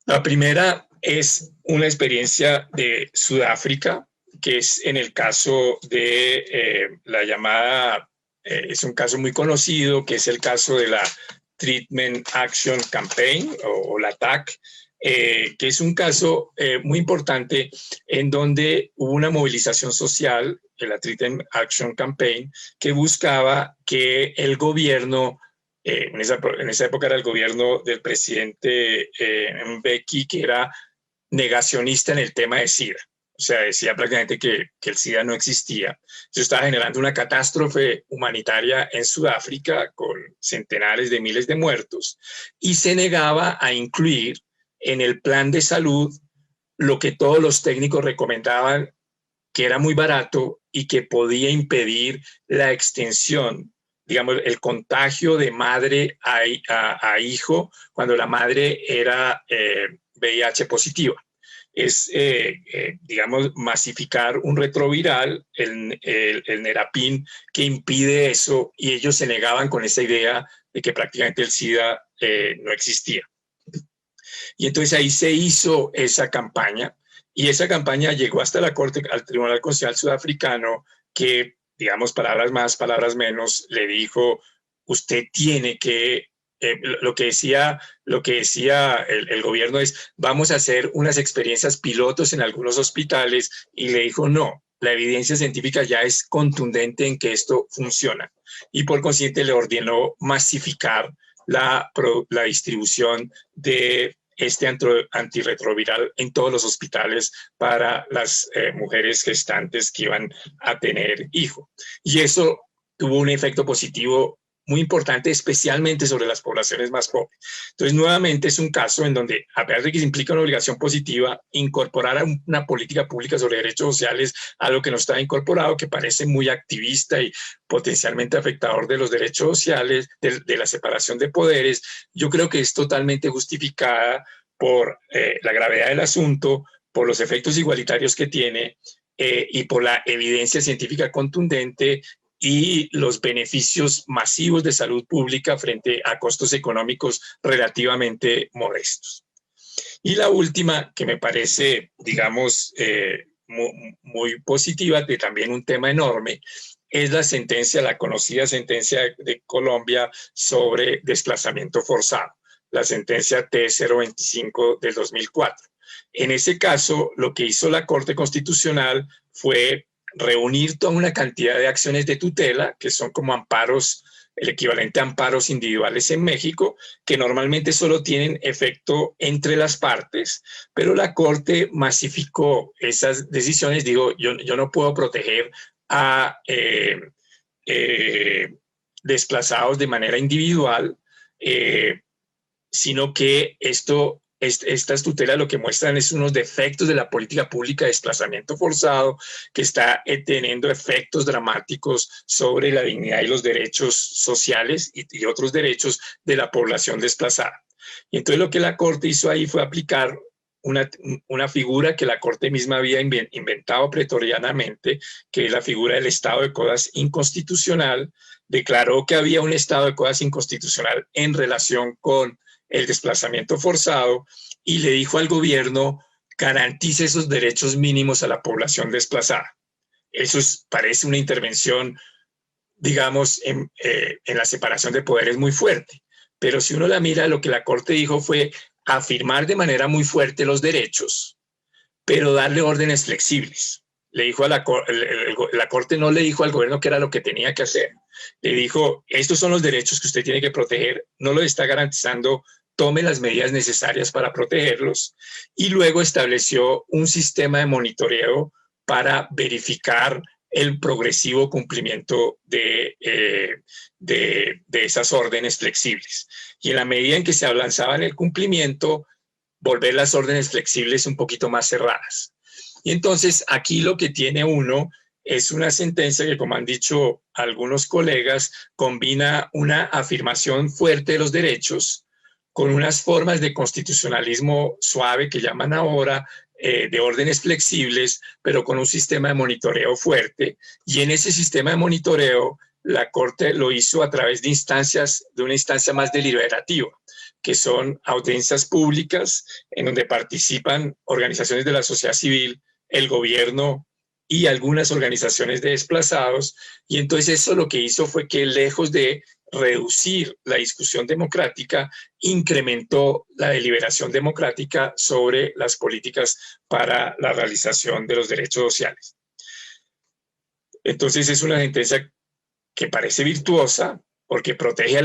La primera es una experiencia de Sudáfrica, que es en el caso de la llamada, es un caso muy conocido, que es el caso de la Treatment Action Campaign o la TAC, que es un caso muy importante en donde hubo una movilización social, la Treatment Action Campaign, que buscaba que el gobierno, en esa época era el gobierno del presidente Mbeki, que era negacionista en el tema de SIDA. O sea, decía prácticamente que el SIDA no existía. Eso estaba generando una catástrofe humanitaria en Sudáfrica con centenares de miles de muertos y se negaba a incluir en el plan de salud lo que todos los técnicos recomendaban, que era muy barato y que podía impedir la extensión, digamos, el contagio de madre a hijo cuando la madre era VIH positiva. es, digamos, masificar un retroviral, el Nerapin, que impide eso, y ellos se negaban con esa idea de que prácticamente el SIDA no existía. Y entonces ahí se hizo esa campaña, y esa campaña llegó hasta la Corte, al Tribunal Constitucional Sudafricano, que, digamos, palabras más, palabras menos, le dijo, usted tiene que, lo que decía el gobierno es, vamos a hacer unas experiencias pilotos en algunos hospitales, y le dijo, no, la evidencia científica ya es contundente en que esto funciona. Y por consiguiente le ordenó masificar la distribución de este antirretroviral en todos los hospitales para las mujeres gestantes que iban a tener hijo. Y eso tuvo un efecto positivo muy importante, especialmente sobre las poblaciones más pobres. Entonces, nuevamente es un caso en donde, a pesar de que se implica una obligación positiva, incorporar una política pública sobre derechos sociales, algo que no está incorporado, que parece muy activista y potencialmente afectador de los derechos sociales, de la separación de poderes, yo creo que es totalmente justificada por la gravedad del asunto, por los efectos igualitarios que tiene y por la evidencia científica contundente y los beneficios masivos de salud pública frente a costos económicos relativamente modestos. Y la última, que me parece, digamos, muy positiva, de también un tema enorme, es la sentencia, la conocida sentencia de Colombia sobre desplazamiento forzado, la sentencia T025 del 2004. En ese caso, lo que hizo la Corte Constitucional fue reunir toda una cantidad de acciones de tutela, que son como amparos, el equivalente a amparos individuales en México, que normalmente solo tienen efecto entre las partes, pero la Corte masificó esas decisiones. Digo, yo no puedo proteger a desplazados de manera individual, sino que estas tutelas lo que muestran es unos defectos de la política pública de desplazamiento forzado que está teniendo efectos dramáticos sobre la dignidad y los derechos sociales y otros derechos de la población desplazada. Y entonces lo que la Corte hizo ahí fue aplicar una figura que la Corte misma había inventado pretorianamente, que es la figura del estado de cosas inconstitucional. Declaró que había un estado de cosas inconstitucional en relación con el desplazamiento forzado y le dijo al gobierno, garantice esos derechos mínimos a la población desplazada. Eso parece una intervención, digamos, en la separación de poderes muy fuerte. Pero si uno la mira, lo que la Corte dijo fue afirmar de manera muy fuerte los derechos, pero darle órdenes flexibles. Le dijo a la Corte no le dijo al gobierno qué era lo que tenía que hacer. Le dijo, estos son los derechos que usted tiene que proteger, no lo está garantizando, tome las medidas necesarias para protegerlos, y luego estableció un sistema de monitoreo para verificar el progresivo cumplimiento de esas órdenes flexibles. Y en la medida en que se avanzaba en el cumplimiento, volver las órdenes flexibles un poquito más cerradas. Y entonces aquí lo que tiene uno es una sentencia que, como han dicho algunos colegas, combina una afirmación fuerte de los derechos con unas formas de constitucionalismo suave que llaman ahora, de órdenes flexibles, pero con un sistema de monitoreo fuerte. Y en ese sistema de monitoreo, la Corte lo hizo a través de instancias, de una instancia más deliberativa, que son audiencias públicas en donde participan organizaciones de la sociedad civil, el gobierno y algunas organizaciones de desplazados. Y entonces eso lo que hizo fue que, lejos de reducir la discusión democrática, incrementó la deliberación democrática sobre las políticas para la realización de los derechos sociales. Entonces es una sentencia que parece virtuosa porque protege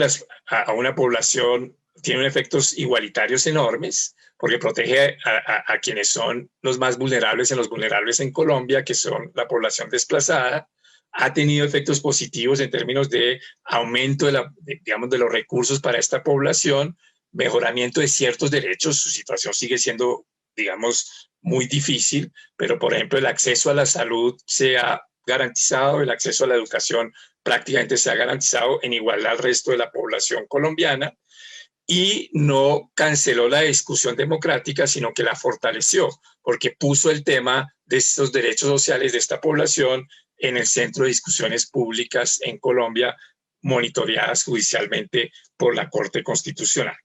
a una población, tiene efectos igualitarios enormes, porque protege a quienes son los más vulnerables en Colombia, que son la población desplazada. Ha tenido efectos positivos en términos de aumento de los recursos para esta población, mejoramiento de ciertos derechos. Su situación sigue siendo, digamos, muy difícil, pero por ejemplo el acceso a la salud se ha garantizado, el acceso a la educación prácticamente se ha garantizado en igualdad al resto de la población colombiana, y no canceló la discusión democrática, sino que la fortaleció, porque puso el tema de estos derechos sociales de esta población en el centro de discusiones públicas en Colombia, monitoreadas judicialmente por la Corte Constitucional.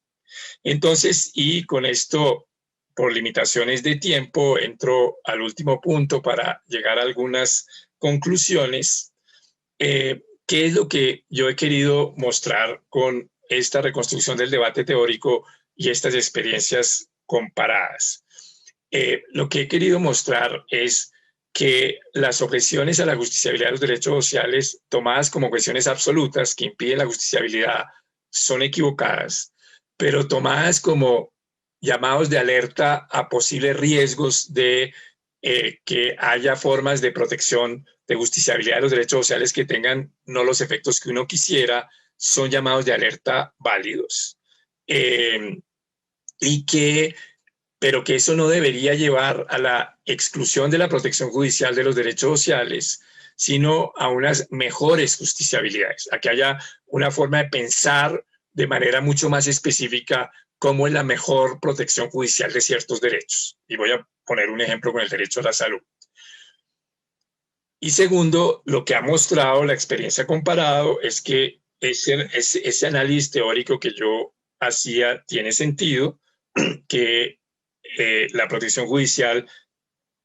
Entonces, y con esto, por limitaciones de tiempo, entro al último punto para llegar a algunas conclusiones. ¿Qué es lo que yo he querido mostrar con esta reconstrucción del debate teórico y estas experiencias comparadas? Lo que he querido mostrar es que las objeciones a la justiciabilidad de los derechos sociales, tomadas como cuestiones absolutas que impiden la justiciabilidad, son equivocadas, pero tomadas como llamados de alerta a posibles riesgos de que haya formas de protección de justiciabilidad de los derechos sociales que tengan no los efectos que uno quisiera, son llamados de alerta válidos. Pero que eso no debería llevar a la exclusión de la protección judicial de los derechos sociales, sino a unas mejores justiciabilidades, a que haya una forma de pensar de manera mucho más específica cómo es la mejor protección judicial de ciertos derechos. Y voy a poner un ejemplo con el derecho a la salud. Y segundo, lo que ha mostrado la experiencia comparado es que ese análisis teórico que yo hacía tiene sentido, que la protección judicial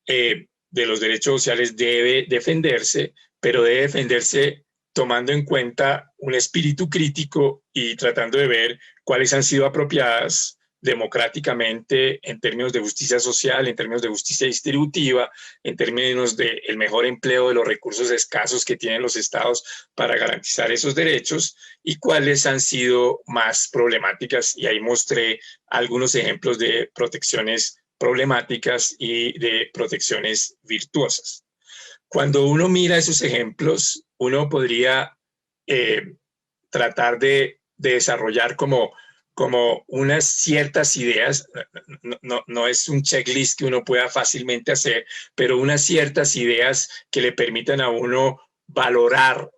de los derechos sociales debe defenderse, pero debe defenderse tomando en cuenta un espíritu crítico y tratando de ver cuáles han sido apropiadas democráticamente en términos de justicia social, en términos de justicia distributiva, en términos del mejor empleo de los recursos escasos que tienen los estados para garantizar esos derechos y cuáles han sido más problemáticas. Y ahí mostré algunos ejemplos de protecciones problemáticas y de protecciones virtuosas. Cuando uno mira esos ejemplos, uno podría tratar de desarrollar como unas ciertas ideas, no es un checklist que uno pueda fácilmente hacer, pero unas ciertas ideas que le permitan a uno valorar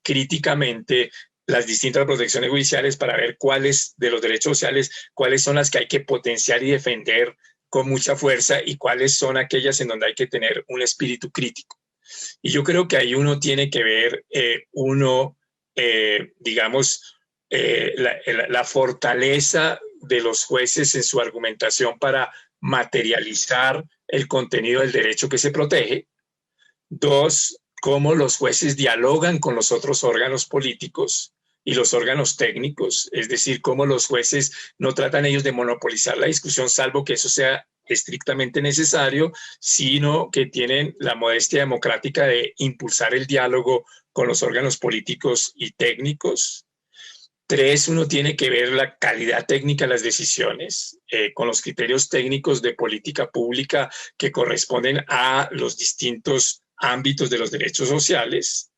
críticamente las distintas protecciones judiciales para ver cuáles de los derechos sociales, cuáles son las que hay que potenciar y defender con mucha fuerza y cuáles son aquellas en donde hay que tener un espíritu crítico. Y yo creo que ahí uno tiene que ver, digamos, la fortaleza de los jueces en su argumentación para materializar el contenido del derecho que se protege. Dos, cómo los jueces dialogan con los otros órganos políticos y los órganos técnicos, es decir, cómo los jueces no tratan ellos de monopolizar la discusión, salvo que eso sea estrictamente necesario, sino que tienen la modestia democrática de impulsar el diálogo con los órganos políticos y técnicos. Tres, uno tiene que ver la calidad técnica de las decisiones con los criterios técnicos de política pública que corresponden a los distintos ámbitos de los derechos sociales.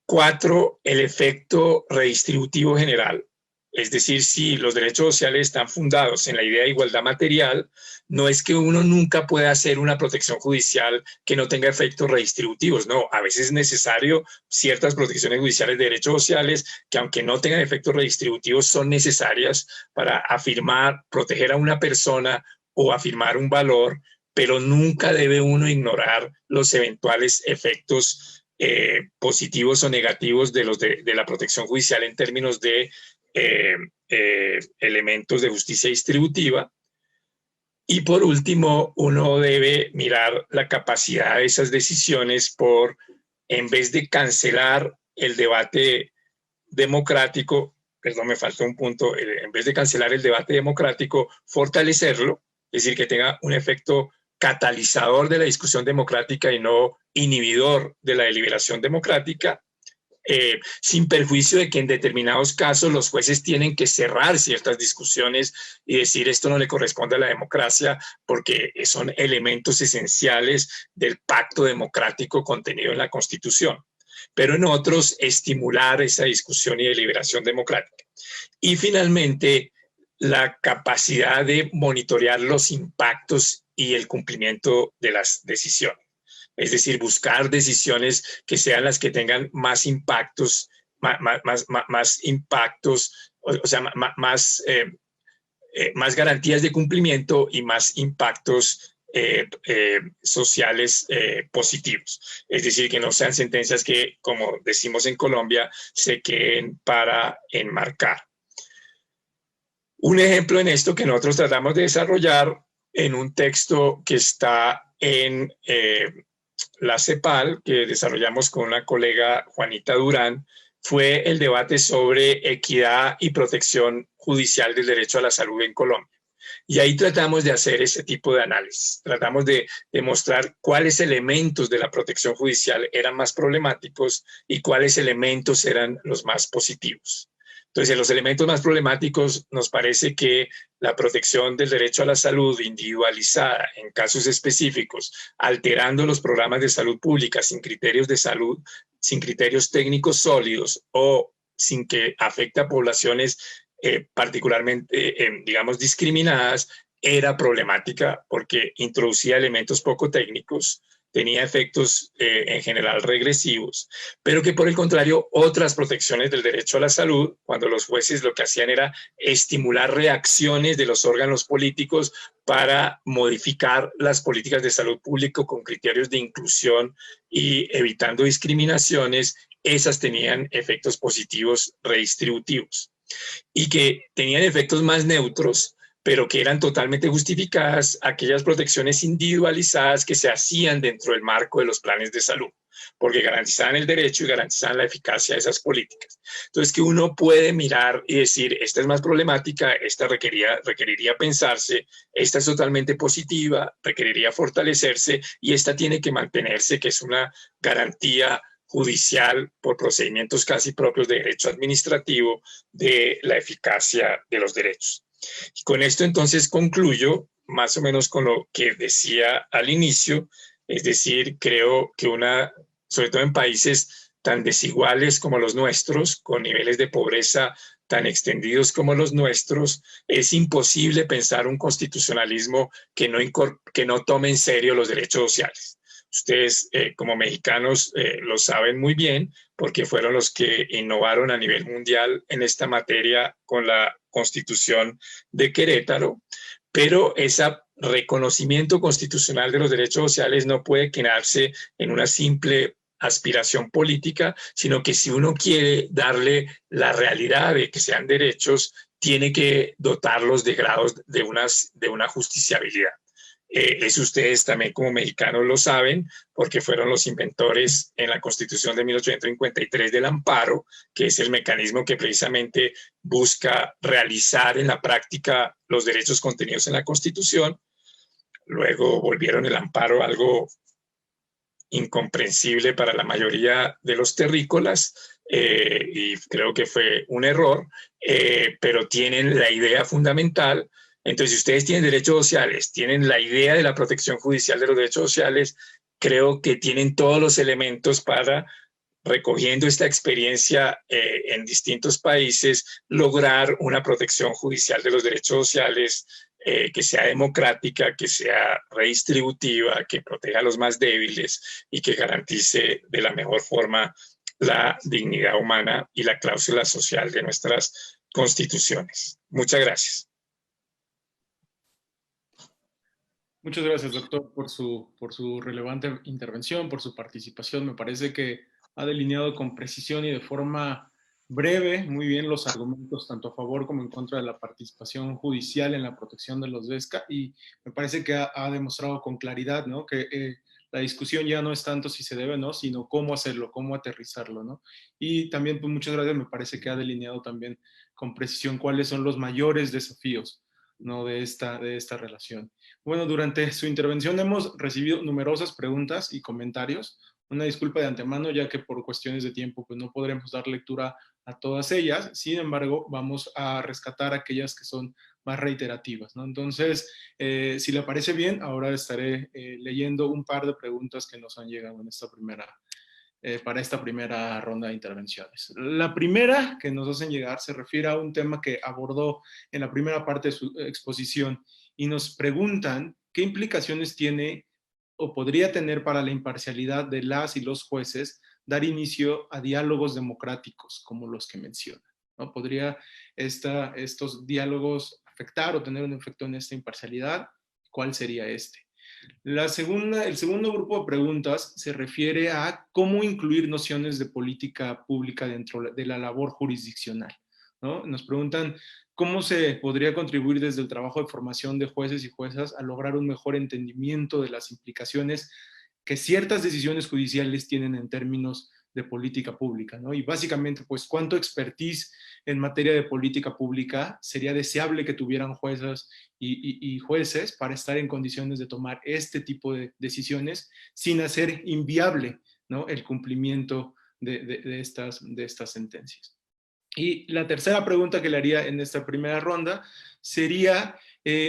Cuatro, el efecto redistributivo general. Es decir, si los derechos sociales están fundados en la idea de igualdad material, no es que uno nunca pueda hacer una protección judicial que no tenga efectos redistributivos. No, a veces es necesario ciertas protecciones judiciales de derechos sociales que, aunque no tengan efectos redistributivos, son necesarias para afirmar, proteger a una persona o afirmar un valor, pero nunca debe uno ignorar los eventuales efectos positivos o negativos de la protección judicial en términos de elementos de justicia distributiva. Y por último, uno debe mirar la capacidad de esas decisiones por, en vez de cancelar el debate democrático, perdón, me faltó un punto, en vez de cancelar el debate democrático, fortalecerlo, es decir, que tenga un efecto catalizador de la discusión democrática y no inhibidor de la deliberación democrática. Sin perjuicio de que en determinados casos los jueces tienen que cerrar ciertas discusiones y decir esto no le corresponde a la democracia porque son elementos esenciales del pacto democrático contenido en la Constitución. Pero en otros, estimular esa discusión y deliberación democrática. Y finalmente, la capacidad de monitorear los impactos y el cumplimiento de las decisiones. Es decir, buscar decisiones que sean las que tengan más impactos, más impactos, o sea, más garantías de cumplimiento y más impactos sociales positivos. Es decir, que no sean sentencias que, como decimos en Colombia, se queden para enmarcar. Un ejemplo en esto que nosotros tratamos de desarrollar en un texto que está en la CEPAL, que desarrollamos con una colega, Juanita Durán, fue el debate sobre equidad y protección judicial del derecho a la salud en Colombia. Y ahí tratamos de hacer ese tipo de análisis. Tratamos de demostrar cuáles elementos de la protección judicial eran más problemáticos y cuáles elementos eran los más positivos. Entonces, en los elementos más problemáticos nos parece que la protección del derecho a la salud individualizada en casos específicos, alterando los programas de salud pública sin criterios de salud, sin criterios técnicos sólidos o sin que afecte a poblaciones particularmente, digamos, discriminadas, era problemática porque introducía elementos poco técnicos, tenía efectos en general regresivos, pero que por el contrario otras protecciones del derecho a la salud, cuando los jueces lo que hacían era estimular reacciones de los órganos políticos para modificar las políticas de salud pública con criterios de inclusión y evitando discriminaciones, esas tenían efectos positivos redistributivos y que tenían efectos más neutros, pero que eran totalmente justificadas aquellas protecciones individualizadas que se hacían dentro del marco de los planes de salud, porque garantizaban el derecho y garantizaban la eficacia de esas políticas. Entonces, que uno puede mirar y decir, esta es más problemática, esta requeriría pensarse, esta es totalmente positiva, requeriría fortalecerse y esta tiene que mantenerse, que es una garantía judicial por procedimientos casi propios de derecho administrativo de la eficacia de los derechos. Y con esto entonces concluyo más o menos con lo que decía al inicio, es decir, creo que sobre todo en países tan desiguales como los nuestros, con niveles de pobreza tan extendidos como los nuestros, es imposible pensar un constitucionalismo que no tome en serio los derechos sociales. Ustedes como mexicanos lo saben muy bien porque fueron los que innovaron a nivel mundial en esta materia con la Constitución de Querétaro, pero ese reconocimiento constitucional de los derechos sociales no puede quedarse en una simple aspiración política, sino que si uno quiere darle la realidad de que sean derechos, tiene que dotarlos de grados de una justiciabilidad. Eso ustedes también como mexicanos lo saben, porque fueron los inventores en la Constitución de 1853 del amparo, que es el mecanismo que precisamente busca realizar en la práctica los derechos contenidos en la Constitución. Luego volvieron el amparo algo incomprensible para la mayoría de los terrícolas, y creo que fue un error, pero tienen la idea fundamental. Entonces, si ustedes tienen derechos sociales, tienen la idea de la protección judicial de los derechos sociales, creo que tienen todos los elementos para, recogiendo esta experiencia en distintos países, lograr una protección judicial de los derechos sociales que sea democrática, que sea redistributiva, que proteja a los más débiles y que garantice de la mejor forma la dignidad humana y la cláusula social de nuestras constituciones. Muchas gracias. Muchas gracias, doctor, por su relevante intervención, por su participación. Me parece que ha delineado con precisión y de forma breve muy bien los argumentos tanto a favor como en contra de la participación judicial en la protección de los DESCA, y me parece que ha demostrado con claridad, ¿no?, que la discusión ya no es tanto si se debe, ¿no?, sino cómo hacerlo, cómo aterrizarlo, ¿no? Y también, pues, muchas gracias, me parece que ha delineado también con precisión cuáles son los mayores desafíos, ¿no?, de esta relación. Bueno, durante su intervención hemos recibido numerosas preguntas y comentarios. Una disculpa de antemano, ya que por cuestiones de tiempo pues no podremos dar lectura a todas ellas. Sin embargo, vamos a rescatar aquellas que son más reiterativas, ¿no? Entonces, si le parece bien, ahora estaré leyendo un par de preguntas que nos han llegado en para esta primera ronda de intervenciones. La primera que nos hacen llegar se refiere a un tema que abordó en la primera parte de su exposición y nos preguntan qué implicaciones tiene o podría tener para la imparcialidad de las y los jueces dar inicio a diálogos democráticos como los que mencionan, ¿no? ¿Podría estos diálogos afectar o tener un efecto en esta imparcialidad? ¿Cuál sería este? El segundo grupo de preguntas se refiere a cómo incluir nociones de política pública dentro de la labor jurisdiccional, ¿no? Nos preguntan cómo se podría contribuir desde el trabajo de formación de jueces y juezas a lograr un mejor entendimiento de las implicaciones que ciertas decisiones judiciales tienen en términos de política pública, ¿no? Y básicamente, pues, ¿cuánto expertise en materia de política pública sería deseable que tuvieran juezas y jueces para estar en condiciones de tomar este tipo de decisiones sin hacer inviable, ¿no?, el cumplimiento de estas sentencias? Y la tercera pregunta que le haría en esta primera ronda sería,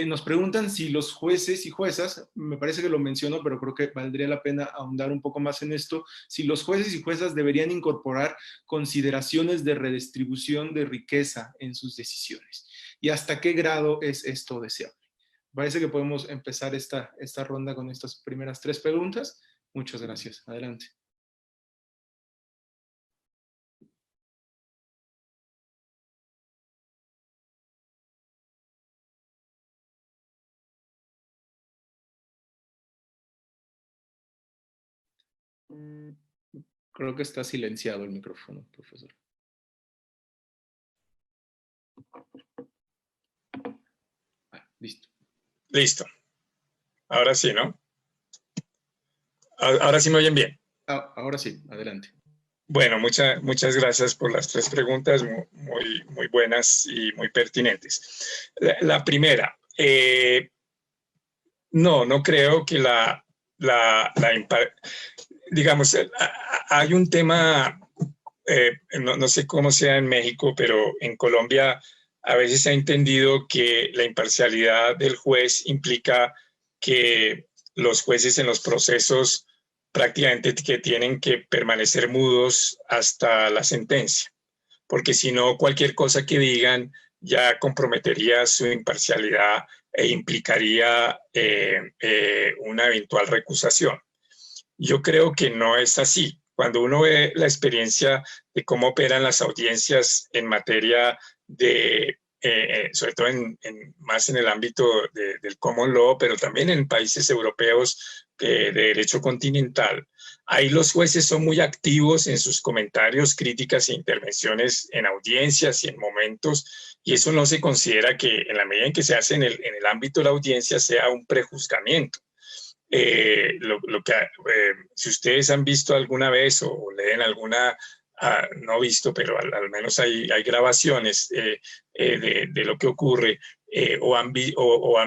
nos preguntan si los jueces y juezas, me parece que lo menciono, pero creo que valdría la pena ahondar un poco más en esto, si los jueces y juezas deberían incorporar consideraciones de redistribución de riqueza en sus decisiones. ¿Y hasta qué grado es esto deseable? Parece que podemos empezar esta ronda con estas primeras tres preguntas. Muchas gracias. Adelante. Creo que está silenciado el micrófono, profesor. Listo. Listo. Ahora sí, ¿no? Ahora sí me oyen bien. Ahora sí, adelante. Bueno, muchas gracias por las tres preguntas, muy buenas y muy pertinentes. La primera, no creo que digamos, hay un tema, no sé cómo sea en México, pero en Colombia a veces se ha entendido que la imparcialidad del juez implica que los jueces en los procesos prácticamente que tienen que permanecer mudos hasta la sentencia, porque si no, cualquier cosa que digan ya comprometería su imparcialidad e implicaría una eventual recusación. Yo creo que no es así. Cuando uno ve la experiencia de cómo operan las audiencias en materia de, sobre todo más en el ámbito del common law, pero también en países europeos de derecho continental, ahí los jueces son muy activos en sus comentarios, críticas e intervenciones en audiencias y en momentos, y eso no se considera que en la medida en que se hace en el ámbito de la audiencia sea un prejuzgamiento. Si ustedes han visto alguna vez o leen alguna, no visto, pero al menos hay grabaciones de lo que ocurre, o han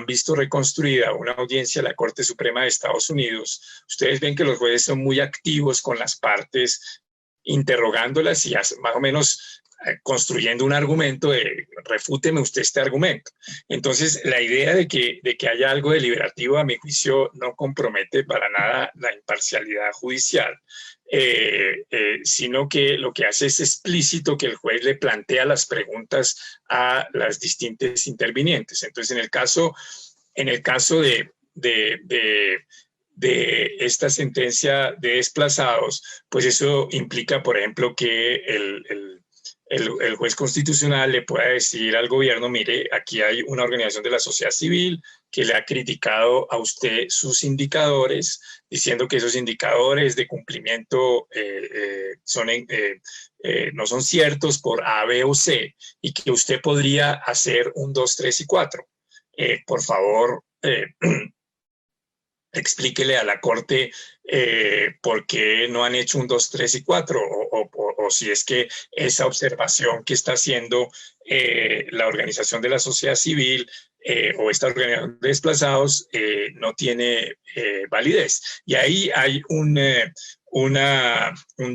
visto reconstruida una audiencia de la Corte Suprema de Estados Unidos, ustedes ven que los jueces son muy activos con las partes, interrogándolas y más o menos construyendo un argumento de refúteme usted este argumento. Entonces, la idea de que haya algo deliberativo, a mi juicio, no compromete para nada la imparcialidad judicial, sino que lo que hace es explícito que el juez le plantea las preguntas a las distintas intervinientes. Entonces, en el caso de esta sentencia de desplazados, pues eso implica, por ejemplo, que el juez constitucional le pueda decir al gobierno, mire, aquí hay una organización de la sociedad civil que le ha criticado a usted sus indicadores, diciendo que esos indicadores de cumplimiento no son ciertos por A, B o C, y que usted podría hacer un 2, 3 y 4. Por favor, explíquele a la Corte por qué no han hecho un 2, 3 y 4, o si es que esa observación que está haciendo la organización de la sociedad civil o esta organización de desplazados no tiene validez. Y ahí hay un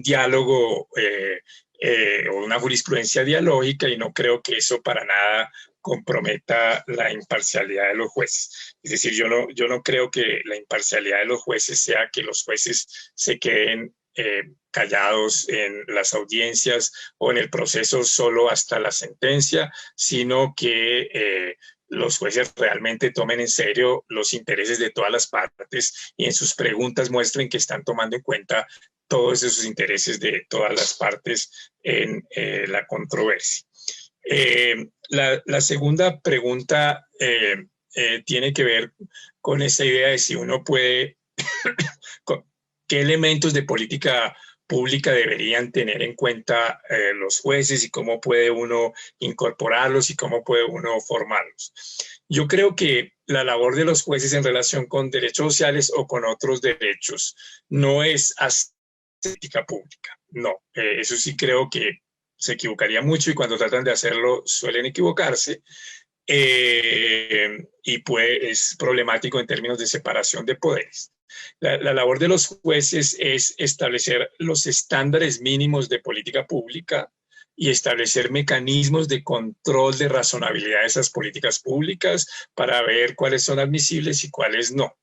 diálogo o una jurisprudencia dialógica, y no creo que eso para nada comprometa la imparcialidad de los jueces. Es decir, yo no creo que la imparcialidad de los jueces sea que los jueces se queden callados en las audiencias o en el proceso solo hasta la sentencia, sino que los jueces realmente tomen en serio los intereses de todas las partes y en sus preguntas muestren que están tomando en cuenta todos esos intereses de todas las partes en la controversia. La segunda pregunta tiene que ver con esa idea de si uno puede, qué elementos de política pública deberían tener en cuenta los jueces y cómo puede uno incorporarlos y cómo puede uno formarlos. Yo creo que la labor de los jueces en relación con derechos sociales o con otros derechos no es hacer política pública, no. Eso sí creo que se equivocaría mucho y cuando tratan de hacerlo suelen equivocarse. Y es problemático en términos de separación de poderes. La labor de los jueces es establecer los estándares mínimos de política pública y establecer mecanismos de control de razonabilidad de esas políticas públicas para ver cuáles son admisibles y cuáles no.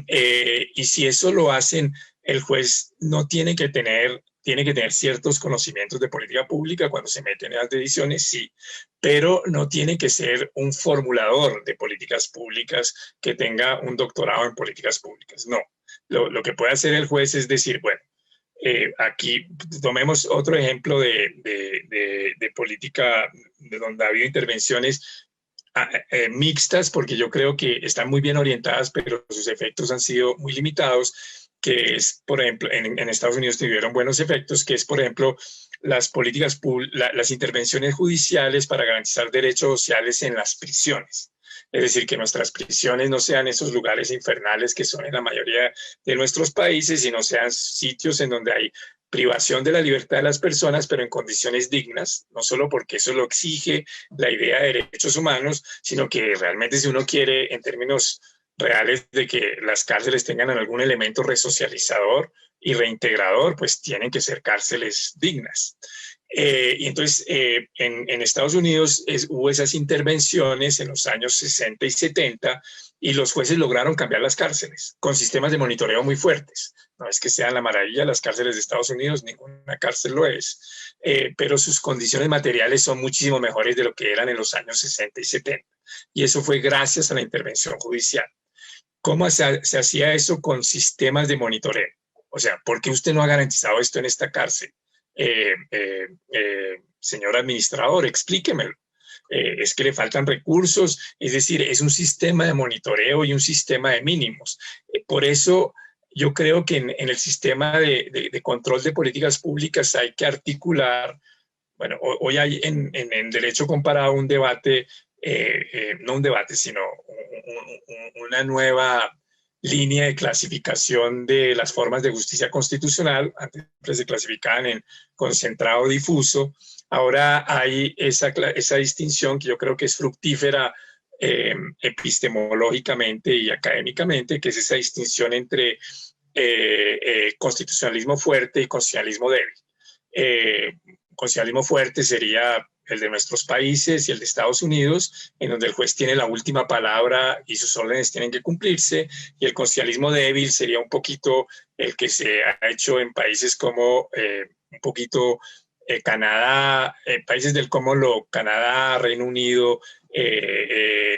Y si eso lo hacen, el juez no tiene que tener ciertos conocimientos de política pública cuando se meten en las decisiones, sí, pero no tiene que ser un formulador de políticas públicas que tenga un doctorado en políticas públicas, no. Lo que puede hacer el juez es decir, bueno, aquí tomemos otro ejemplo de política de donde ha habido intervenciones mixtas, porque yo creo que están muy bien orientadas, pero sus efectos han sido muy limitados, que es, por ejemplo, en Estados Unidos tuvieron buenos efectos, que es, por ejemplo, las políticas, las intervenciones judiciales para garantizar derechos sociales en las prisiones. Es decir, que nuestras prisiones no sean esos lugares infernales que son en la mayoría de nuestros países, sino sean sitios en donde hay privación de la libertad de las personas, pero en condiciones dignas, no solo porque eso lo exige la idea de derechos humanos, sino que realmente si uno quiere, en términos reales, de que las cárceles tengan algún elemento resocializador y reintegrador, pues tienen que ser cárceles dignas. Y entonces en Estados Unidos hubo esas intervenciones en los años 60 y 70 y los jueces lograron cambiar las cárceles con sistemas de monitoreo muy fuertes. No es que sean la maravilla las cárceles de Estados Unidos, ninguna cárcel lo es, pero sus condiciones materiales son muchísimo mejores de lo que eran en los años 60 y 70. Y eso fue gracias a la intervención judicial. ¿Cómo se hacía eso con sistemas de monitoreo? O sea, ¿por qué usted no ha garantizado esto en esta cárcel? Señor administrador, explíquemelo. Es que le faltan recursos, es decir, es un sistema de monitoreo y un sistema de mínimos. Por eso yo creo que en el sistema de control de políticas públicas hay que articular, bueno, hoy hay en derecho comparado un debate, no un debate, sino una nueva línea de clasificación de las formas de justicia constitucional. Antes se clasificaban en concentrado, difuso. Ahora hay esa distinción que yo creo que es fructífera epistemológicamente y académicamente, que es esa distinción entre constitucionalismo fuerte y constitucionalismo débil. Constitucionalismo fuerte sería el de nuestros países y el de Estados Unidos, en donde el juez tiene la última palabra y sus órdenes tienen que cumplirse, y el constitucionalismo débil sería un poquito el que se ha hecho en países como un poquito Canadá, países del Commonwealth, Canadá, Reino Unido,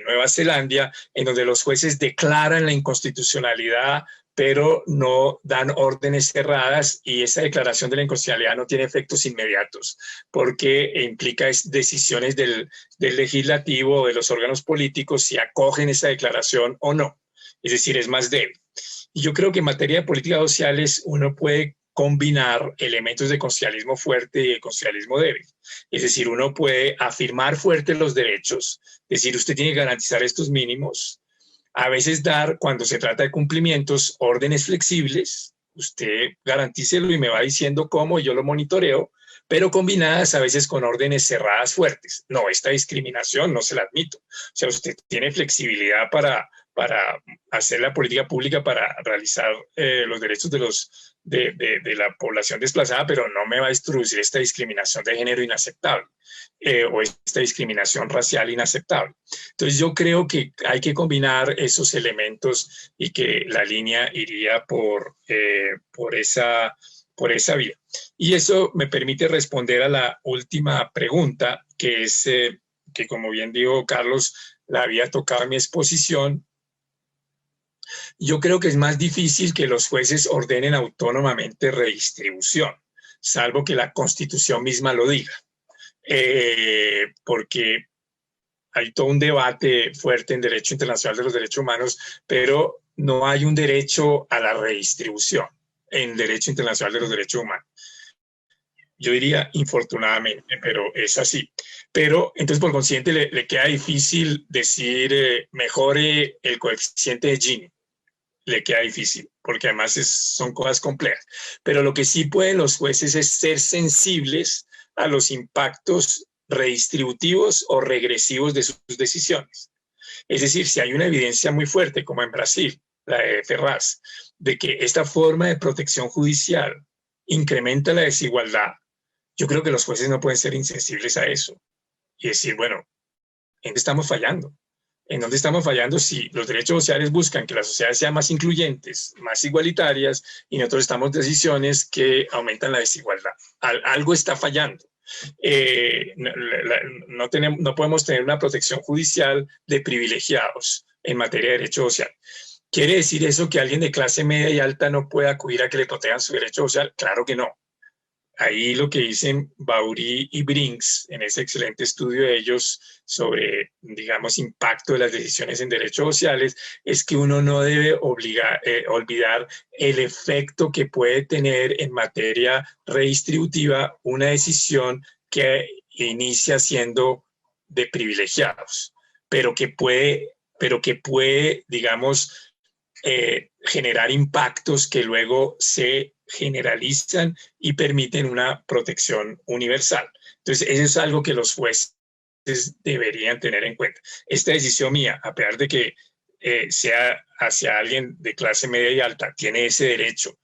Nueva Zelanda, en donde los jueces declaran la inconstitucionalidad pero no dan órdenes cerradas y esa declaración de la inconstitucionalidad no tiene efectos inmediatos porque implica decisiones del legislativo o de los órganos políticos si acogen esa declaración o no. Es decir, es más débil. Y yo creo que en materia de políticas sociales uno puede combinar elementos de constitucionalismo fuerte y de constitucionalismo débil. Es decir, uno puede afirmar fuerte los derechos, es decir, usted tiene que garantizar estos mínimos, a veces dar, cuando se trata de cumplimientos, órdenes flexibles, usted garantícelo y me va diciendo cómo y yo lo monitoreo, pero combinadas a veces con órdenes cerradas fuertes. No, esta discriminación no se la admito. O sea, usted tiene flexibilidad para hacer la política pública, para realizar los derechos de la población desplazada, pero no me va a introducir esta discriminación de género inaceptable o esta discriminación racial inaceptable. Entonces yo creo que hay que combinar esos elementos y que la línea iría por esa vía. Y eso me permite responder a la última pregunta, que es que, como bien dijo Carlos, la había tocado en mi exposición. Yo creo que es más difícil que los jueces ordenen autónomamente redistribución, salvo que la Constitución misma lo diga. Porque hay todo un debate fuerte en derecho internacional de los derechos humanos, pero no hay un derecho a la redistribución en derecho internacional de los derechos humanos. Yo diría infortunadamente, pero es así. Pero entonces por consiguiente le queda difícil decir mejore el coeficiente de Gini. Le queda difícil, porque además son cosas complejas. Pero lo que sí pueden los jueces es ser sensibles a los impactos redistributivos o regresivos de sus decisiones. Es decir, si hay una evidencia muy fuerte, como en Brasil, la de Ferraz, de que esta forma de protección judicial incrementa la desigualdad, yo creo que los jueces no pueden ser insensibles a eso y decir, bueno, ¿en qué estamos fallando? ¿En dónde estamos fallando si los derechos sociales buscan que las sociedades sean más incluyentes, más igualitarias, y nosotros estamos en decisiones que aumentan la desigualdad? Algo está fallando. No podemos tener una protección judicial de privilegiados en materia de derecho social. ¿Quiere decir eso que alguien de clase media y alta no pueda acudir a que le protejan su derecho social? Claro que no. Ahí lo que dicen Baurí y Brinks en ese excelente estudio de ellos sobre, digamos, impacto de las decisiones en derechos sociales, es que uno no debe olvidar el efecto que puede tener en materia redistributiva una decisión que inicia siendo de privilegiados, pero que puede, digamos, generar impactos que luego se generalizan y permiten una protección universal. Entonces, eso es algo que los jueces deberían tener en cuenta. Esta decisión mía, a pesar de que sea hacia alguien de clase media y alta, tiene ese derecho,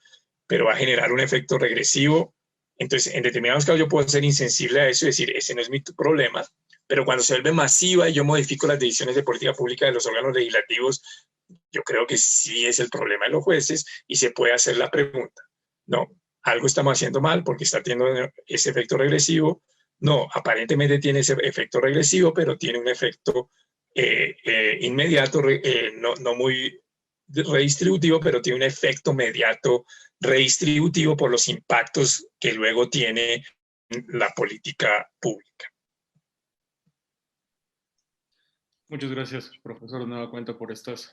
pero va a generar un efecto regresivo. Entonces, en determinados casos yo puedo ser insensible a eso y decir, ese no es mi problema, pero cuando se vuelve masiva y yo modifico las decisiones de política pública de los órganos legislativos, yo creo que sí es el problema de los jueces y se puede hacer la pregunta. No, algo estamos haciendo mal porque está teniendo ese efecto regresivo. No, aparentemente tiene ese efecto regresivo, pero tiene un efecto inmediato, no muy redistributivo, pero tiene un efecto inmediato redistributivo por los impactos que luego tiene la política pública. Muchas gracias, profesor, de nueva cuenta por estas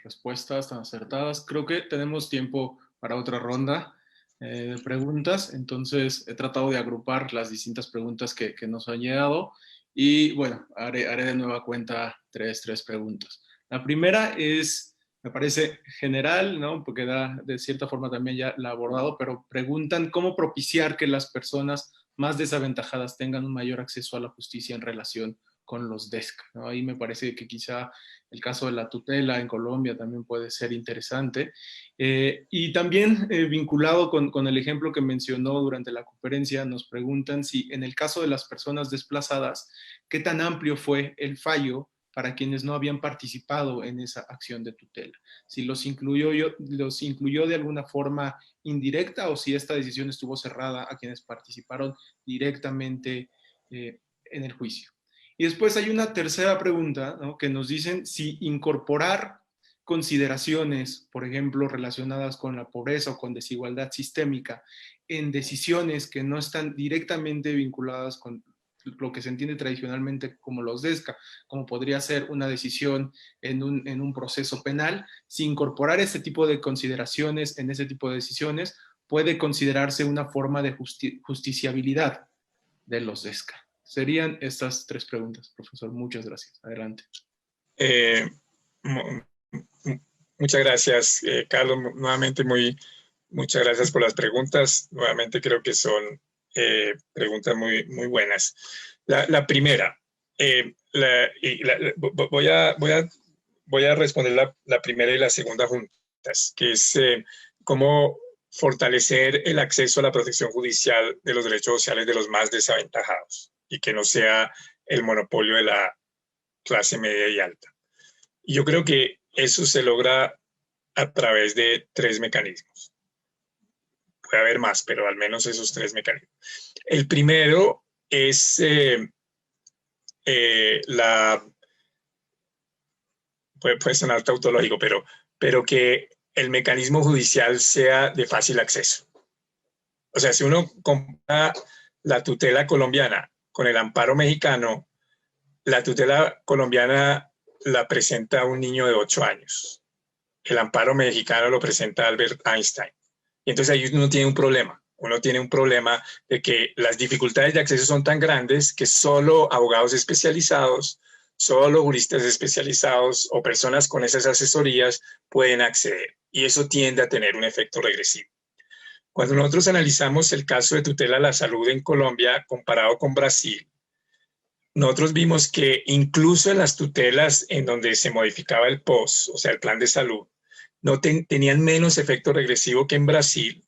respuestas tan acertadas. Creo que tenemos tiempo para otra ronda de preguntas, entonces he tratado de agrupar las distintas preguntas que nos han llegado y bueno, haré de nueva cuenta tres preguntas. La primera es, me parece general, ¿no? Porque de cierta forma también ya la he abordado, pero preguntan cómo propiciar que las personas más desaventajadas tengan un mayor acceso a la justicia en relación con los DESC, ¿no? Ahí me parece que quizá el caso de la tutela en Colombia también puede ser interesante. Y también vinculado con el ejemplo que mencionó durante la conferencia, nos preguntan si en el caso de las personas desplazadas, ¿qué tan amplio fue el fallo para quienes no habían participado en esa acción de tutela? Si los incluyó de alguna forma indirecta o si esta decisión estuvo cerrada a quienes participaron directamente en el juicio. Y después hay una tercera pregunta, ¿no? Que nos dicen si incorporar consideraciones, por ejemplo, relacionadas con la pobreza o con desigualdad sistémica en decisiones que no están directamente vinculadas con lo que se entiende tradicionalmente como los DESCA, como podría ser una decisión en un proceso penal, si incorporar este tipo de consideraciones en ese tipo de decisiones puede considerarse una forma de justiciabilidad de los DESCA. Serían estas tres preguntas, profesor. Muchas gracias. Adelante. Muchas gracias, Carlos. Nuevamente, muchas gracias por las preguntas. Nuevamente creo que son preguntas muy buenas. La primera, voy a responder la primera y la segunda juntas, que es cómo fortalecer el acceso a la protección judicial de los derechos sociales de los más desaventajados y que no sea el monopolio de la clase media y alta. Y yo creo que eso se logra a través de tres mecanismos. Puede haber más, pero al menos esos tres mecanismos. El primero es puede sonar tautológico, pero que el mecanismo judicial sea de fácil acceso. O sea, si uno compara la tutela colombiana con el amparo mexicano, la tutela colombiana la presenta un niño de 8 años. El amparo mexicano lo presenta Albert Einstein. Y entonces ahí uno tiene un problema. Uno tiene un problema de que las dificultades de acceso son tan grandes que solo abogados especializados, solo juristas especializados o personas con esas asesorías pueden acceder. Y eso tiende a tener un efecto regresivo. Cuando nosotros analizamos el caso de tutela a la salud en Colombia comparado con Brasil, nosotros vimos que incluso en las tutelas en donde se modificaba el POS, o sea, el plan de salud, no tenían menos efecto regresivo que en Brasil,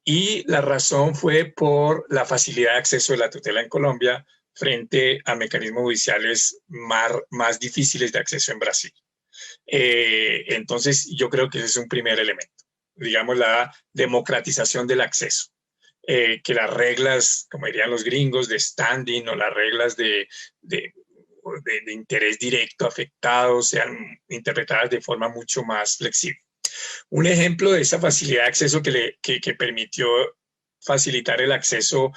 y la razón fue por la facilidad de acceso de la tutela en Colombia frente a mecanismos judiciales más difíciles de acceso en Brasil. Entonces, yo creo que ese es un primer elemento, digamos, la democratización del acceso. Que las reglas, como dirían los gringos, de standing o las reglas de interés directo afectado sean interpretadas de forma mucho más flexible. Un ejemplo de esa facilidad de acceso que permitió facilitar el acceso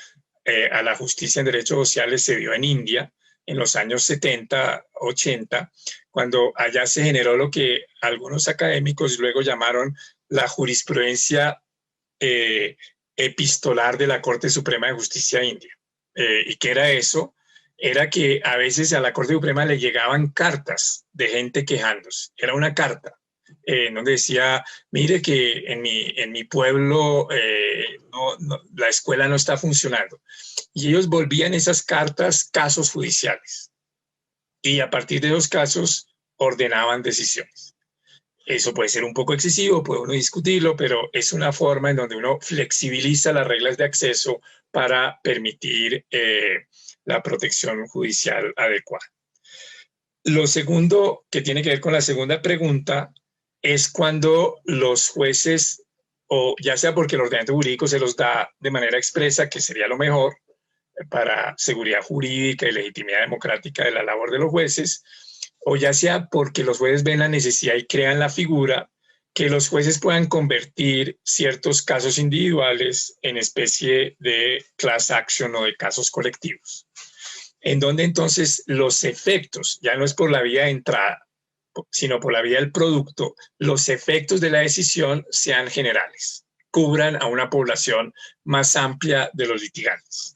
a la justicia en derechos sociales se dio en India en los años 70, 80, cuando allá se generó lo que algunos académicos luego llamaron la jurisprudencia epistolar de la Corte Suprema de Justicia India. ¿Y qué era eso? Era que a veces a la Corte Suprema le llegaban cartas de gente quejándose. Era una carta donde decía, mire que en mi pueblo la escuela no está funcionando. Y ellos volvían esas cartas casos judiciales. Y a partir de los casos ordenaban decisiones. Eso puede ser un poco excesivo, puede uno discutirlo, pero es una forma en donde uno flexibiliza las reglas de acceso para permitir la protección judicial adecuada. Lo segundo que tiene que ver con la segunda pregunta es cuando los jueces, o ya sea porque el ordenamiento jurídico se los da de manera expresa, que sería lo mejor para seguridad jurídica y legitimidad democrática de la labor de los jueces, o ya sea porque los jueces ven la necesidad y crean la figura, que los jueces puedan convertir ciertos casos individuales en especie de class action o de casos colectivos, en donde entonces los efectos, ya no es por la vía de entrada, sino por la vía del producto, los efectos de la decisión sean generales, cubran a una población más amplia de los litigantes.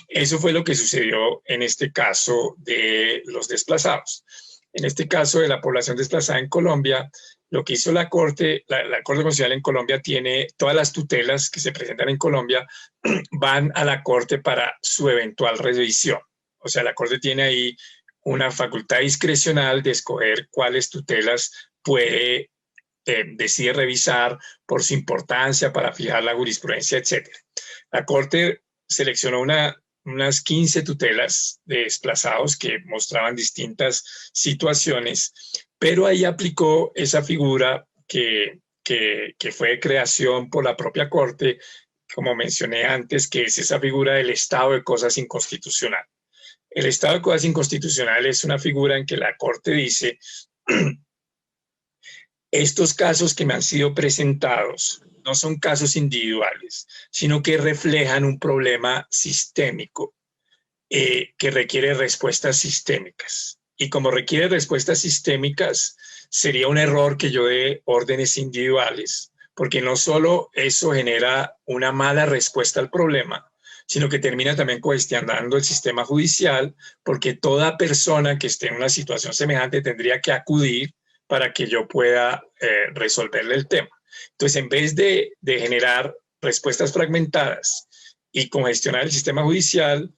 Eso fue lo que sucedió en este caso de los desplazados. En este caso de la población desplazada en Colombia, lo que hizo la Corte Constitucional en Colombia tiene todas las tutelas que se presentan en Colombia van a la Corte para su eventual revisión. O sea, la Corte tiene ahí una facultad discrecional de escoger cuáles tutelas puede decide revisar por su importancia para fijar la jurisprudencia, etc. La Corte seleccionó unas 15 tutelas de desplazados que mostraban distintas situaciones, pero ahí aplicó esa figura que fue de creación por la propia Corte, como mencioné antes, que es esa figura del estado de cosas inconstitucional. El estado de cosas inconstitucional es una figura en que la Corte dice estos casos que me han sido presentados no son casos individuales, sino que reflejan un problema sistémico que requiere respuestas sistémicas. Y como requiere respuestas sistémicas, sería un error que yo dé órdenes individuales, porque no solo eso genera una mala respuesta al problema, sino que termina también cuestionando el sistema judicial, porque toda persona que esté en una situación semejante tendría que acudir para que yo pueda resolverle el tema. Entonces, en vez de generar respuestas fragmentadas y congestionar el sistema judicial,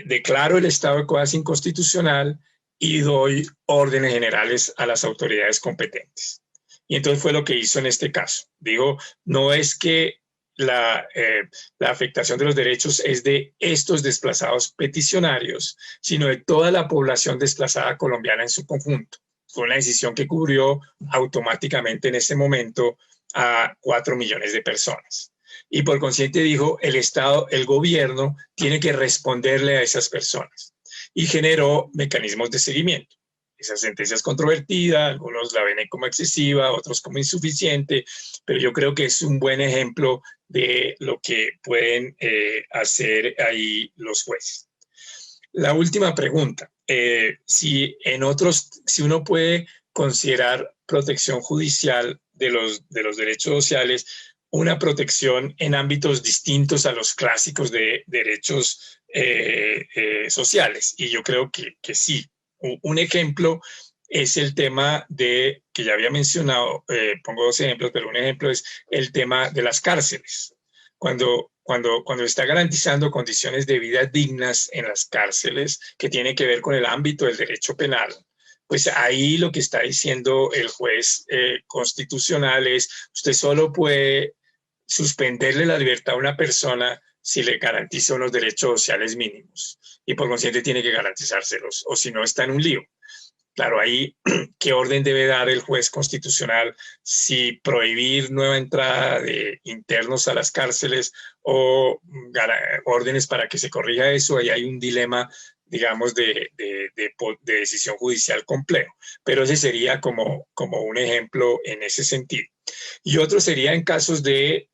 declaro el estado de cosas inconstitucional y doy órdenes generales a las autoridades competentes. Y entonces fue lo que hizo en este caso. Digo, no es que la afectación de los derechos es de estos desplazados peticionarios, sino de toda la población desplazada colombiana en su conjunto. Fue una decisión que cubrió automáticamente en ese momento a 4 millones de personas. Y por consiguiente dijo, el Estado, el gobierno, tiene que responderle a esas personas. Y generó mecanismos de seguimiento. Esa sentencia es controvertida, algunos la ven como excesiva, otros como insuficiente, pero yo creo que es un buen ejemplo de lo que pueden hacer ahí los jueces. La última pregunta, si uno puede considerar protección judicial de los derechos sociales una protección en ámbitos distintos a los clásicos de derechos sociales. Y yo creo que sí. Un ejemplo es el tema que ya había mencionado, pongo dos ejemplos, pero un ejemplo es el tema de las cárceles. Cuando está garantizando condiciones de vida dignas en las cárceles, que tiene que ver con el ámbito del derecho penal, pues ahí lo que está diciendo el juez constitucional es, usted solo puede suspenderle la libertad a una persona si le garantiza unos derechos sociales mínimos y por consiguiente tiene que garantizárselos, o si no está en un lío. Claro, ahí, ¿qué orden debe dar el juez constitucional? Si prohibir nueva entrada de internos a las cárceles o órdenes para que se corrija eso. Ahí hay un dilema, digamos, de decisión judicial complejo. Pero ese sería como un ejemplo en ese sentido. Y otro sería en casos de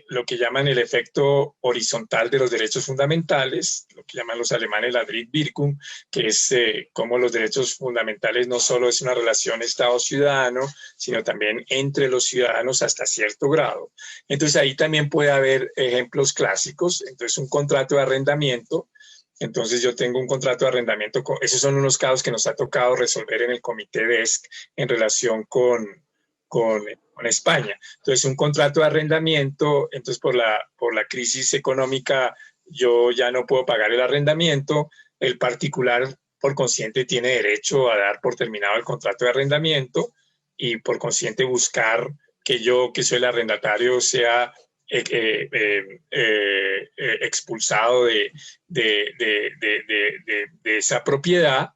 lo que llaman el efecto horizontal de los derechos fundamentales, lo que llaman los alemanes la Drittwirkung, que es como los derechos fundamentales no solo es una relación Estado-ciudadano, sino también entre los ciudadanos hasta cierto grado. Entonces ahí también puede haber ejemplos clásicos. Entonces un contrato de arrendamiento. Entonces yo tengo un contrato de arrendamiento. Esos son unos casos que nos ha tocado resolver en el comité DESC en relación con España. Entonces, un contrato de arrendamiento, entonces por la crisis económica yo ya no puedo pagar el arrendamiento, el particular por consiguiente tiene derecho a dar por terminado el contrato de arrendamiento y por consiguiente buscar que yo, que soy el arrendatario, sea expulsado de esa propiedad.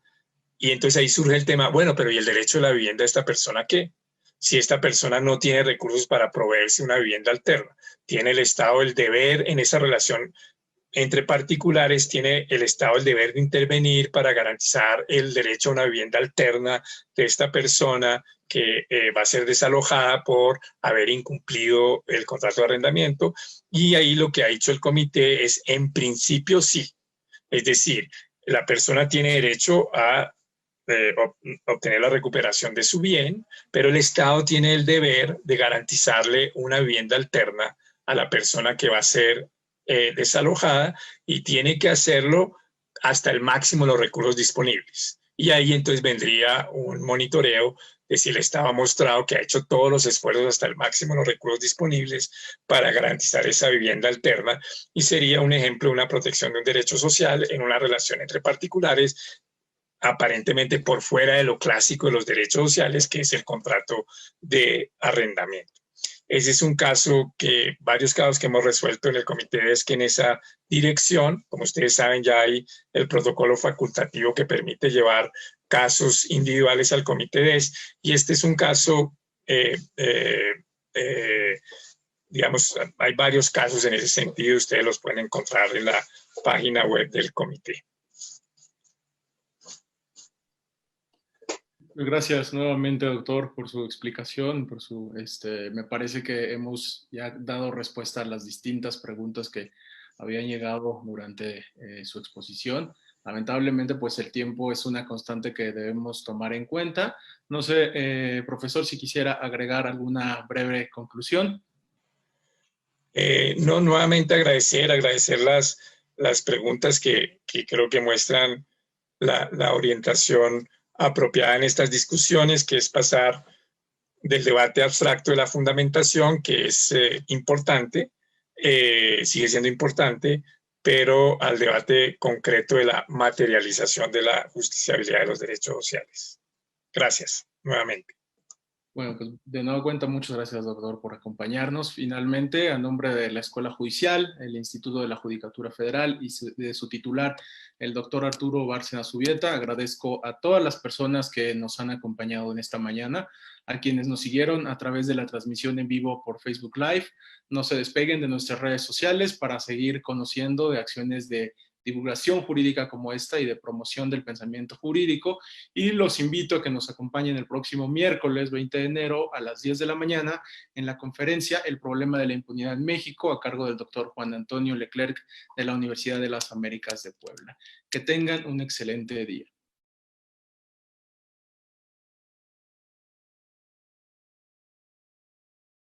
Y entonces ahí surge el tema, bueno, pero ¿y el derecho de la vivienda de esta persona qué? Si esta persona no tiene recursos para proveerse una vivienda alterna, tiene el Estado el deber en esa relación entre particulares, tiene el Estado el deber de intervenir para garantizar el derecho a una vivienda alterna de esta persona que va a ser desalojada por haber incumplido el contrato de arrendamiento. Y ahí lo que ha dicho el comité es, en principio sí. Es decir, la persona tiene derecho a obtener la recuperación de su bien, pero el Estado tiene el deber de garantizarle una vivienda alterna a la persona que va a ser desalojada y tiene que hacerlo hasta el máximo de los recursos disponibles. Y ahí entonces vendría un monitoreo de si el Estado ha mostrado que ha hecho todos los esfuerzos hasta el máximo de los recursos disponibles para garantizar esa vivienda alterna y sería un ejemplo de una protección de un derecho social en una relación entre particulares aparentemente por fuera de lo clásico de los derechos sociales, que es el contrato de arrendamiento. Ese es un caso varios casos que hemos resuelto en el comité es que en esa dirección, como ustedes saben, ya hay el protocolo facultativo que permite llevar casos individuales al comité DES, y este es un caso, digamos, hay varios casos en ese sentido, ustedes los pueden encontrar en la página web del comité. Gracias nuevamente, doctor, por su explicación, me parece que hemos ya dado respuesta a las distintas preguntas que habían llegado durante su exposición. Lamentablemente, pues el tiempo es una constante que debemos tomar en cuenta. No sé, profesor, si quisiera agregar alguna breve conclusión. No, nuevamente agradecer las preguntas que creo que muestran la orientación apropiada en estas discusiones, que es pasar del debate abstracto de la fundamentación, que es importante, sigue siendo importante, pero al debate concreto de la materialización de la justiciabilidad de los derechos sociales. Gracias, nuevamente. Bueno, pues de nueva cuenta, muchas gracias, doctor, por acompañarnos. Finalmente, a nombre de la Escuela Judicial, el Instituto de la Judicatura Federal y de su titular, el doctor Arturo Bárcena Zubieta, agradezco a todas las personas que nos han acompañado en esta mañana, a quienes nos siguieron a través de la transmisión en vivo por Facebook Live. No se despeguen de nuestras redes sociales para seguir conociendo de acciones de divulgación jurídica como esta y de promoción del pensamiento jurídico. Y los invito a que nos acompañen el próximo miércoles 20 de enero a las 10 de la mañana en la conferencia El problema de la impunidad en México, a cargo del doctor Juan Antonio Leclerc de la Universidad de las Américas de Puebla. Que tengan un excelente día.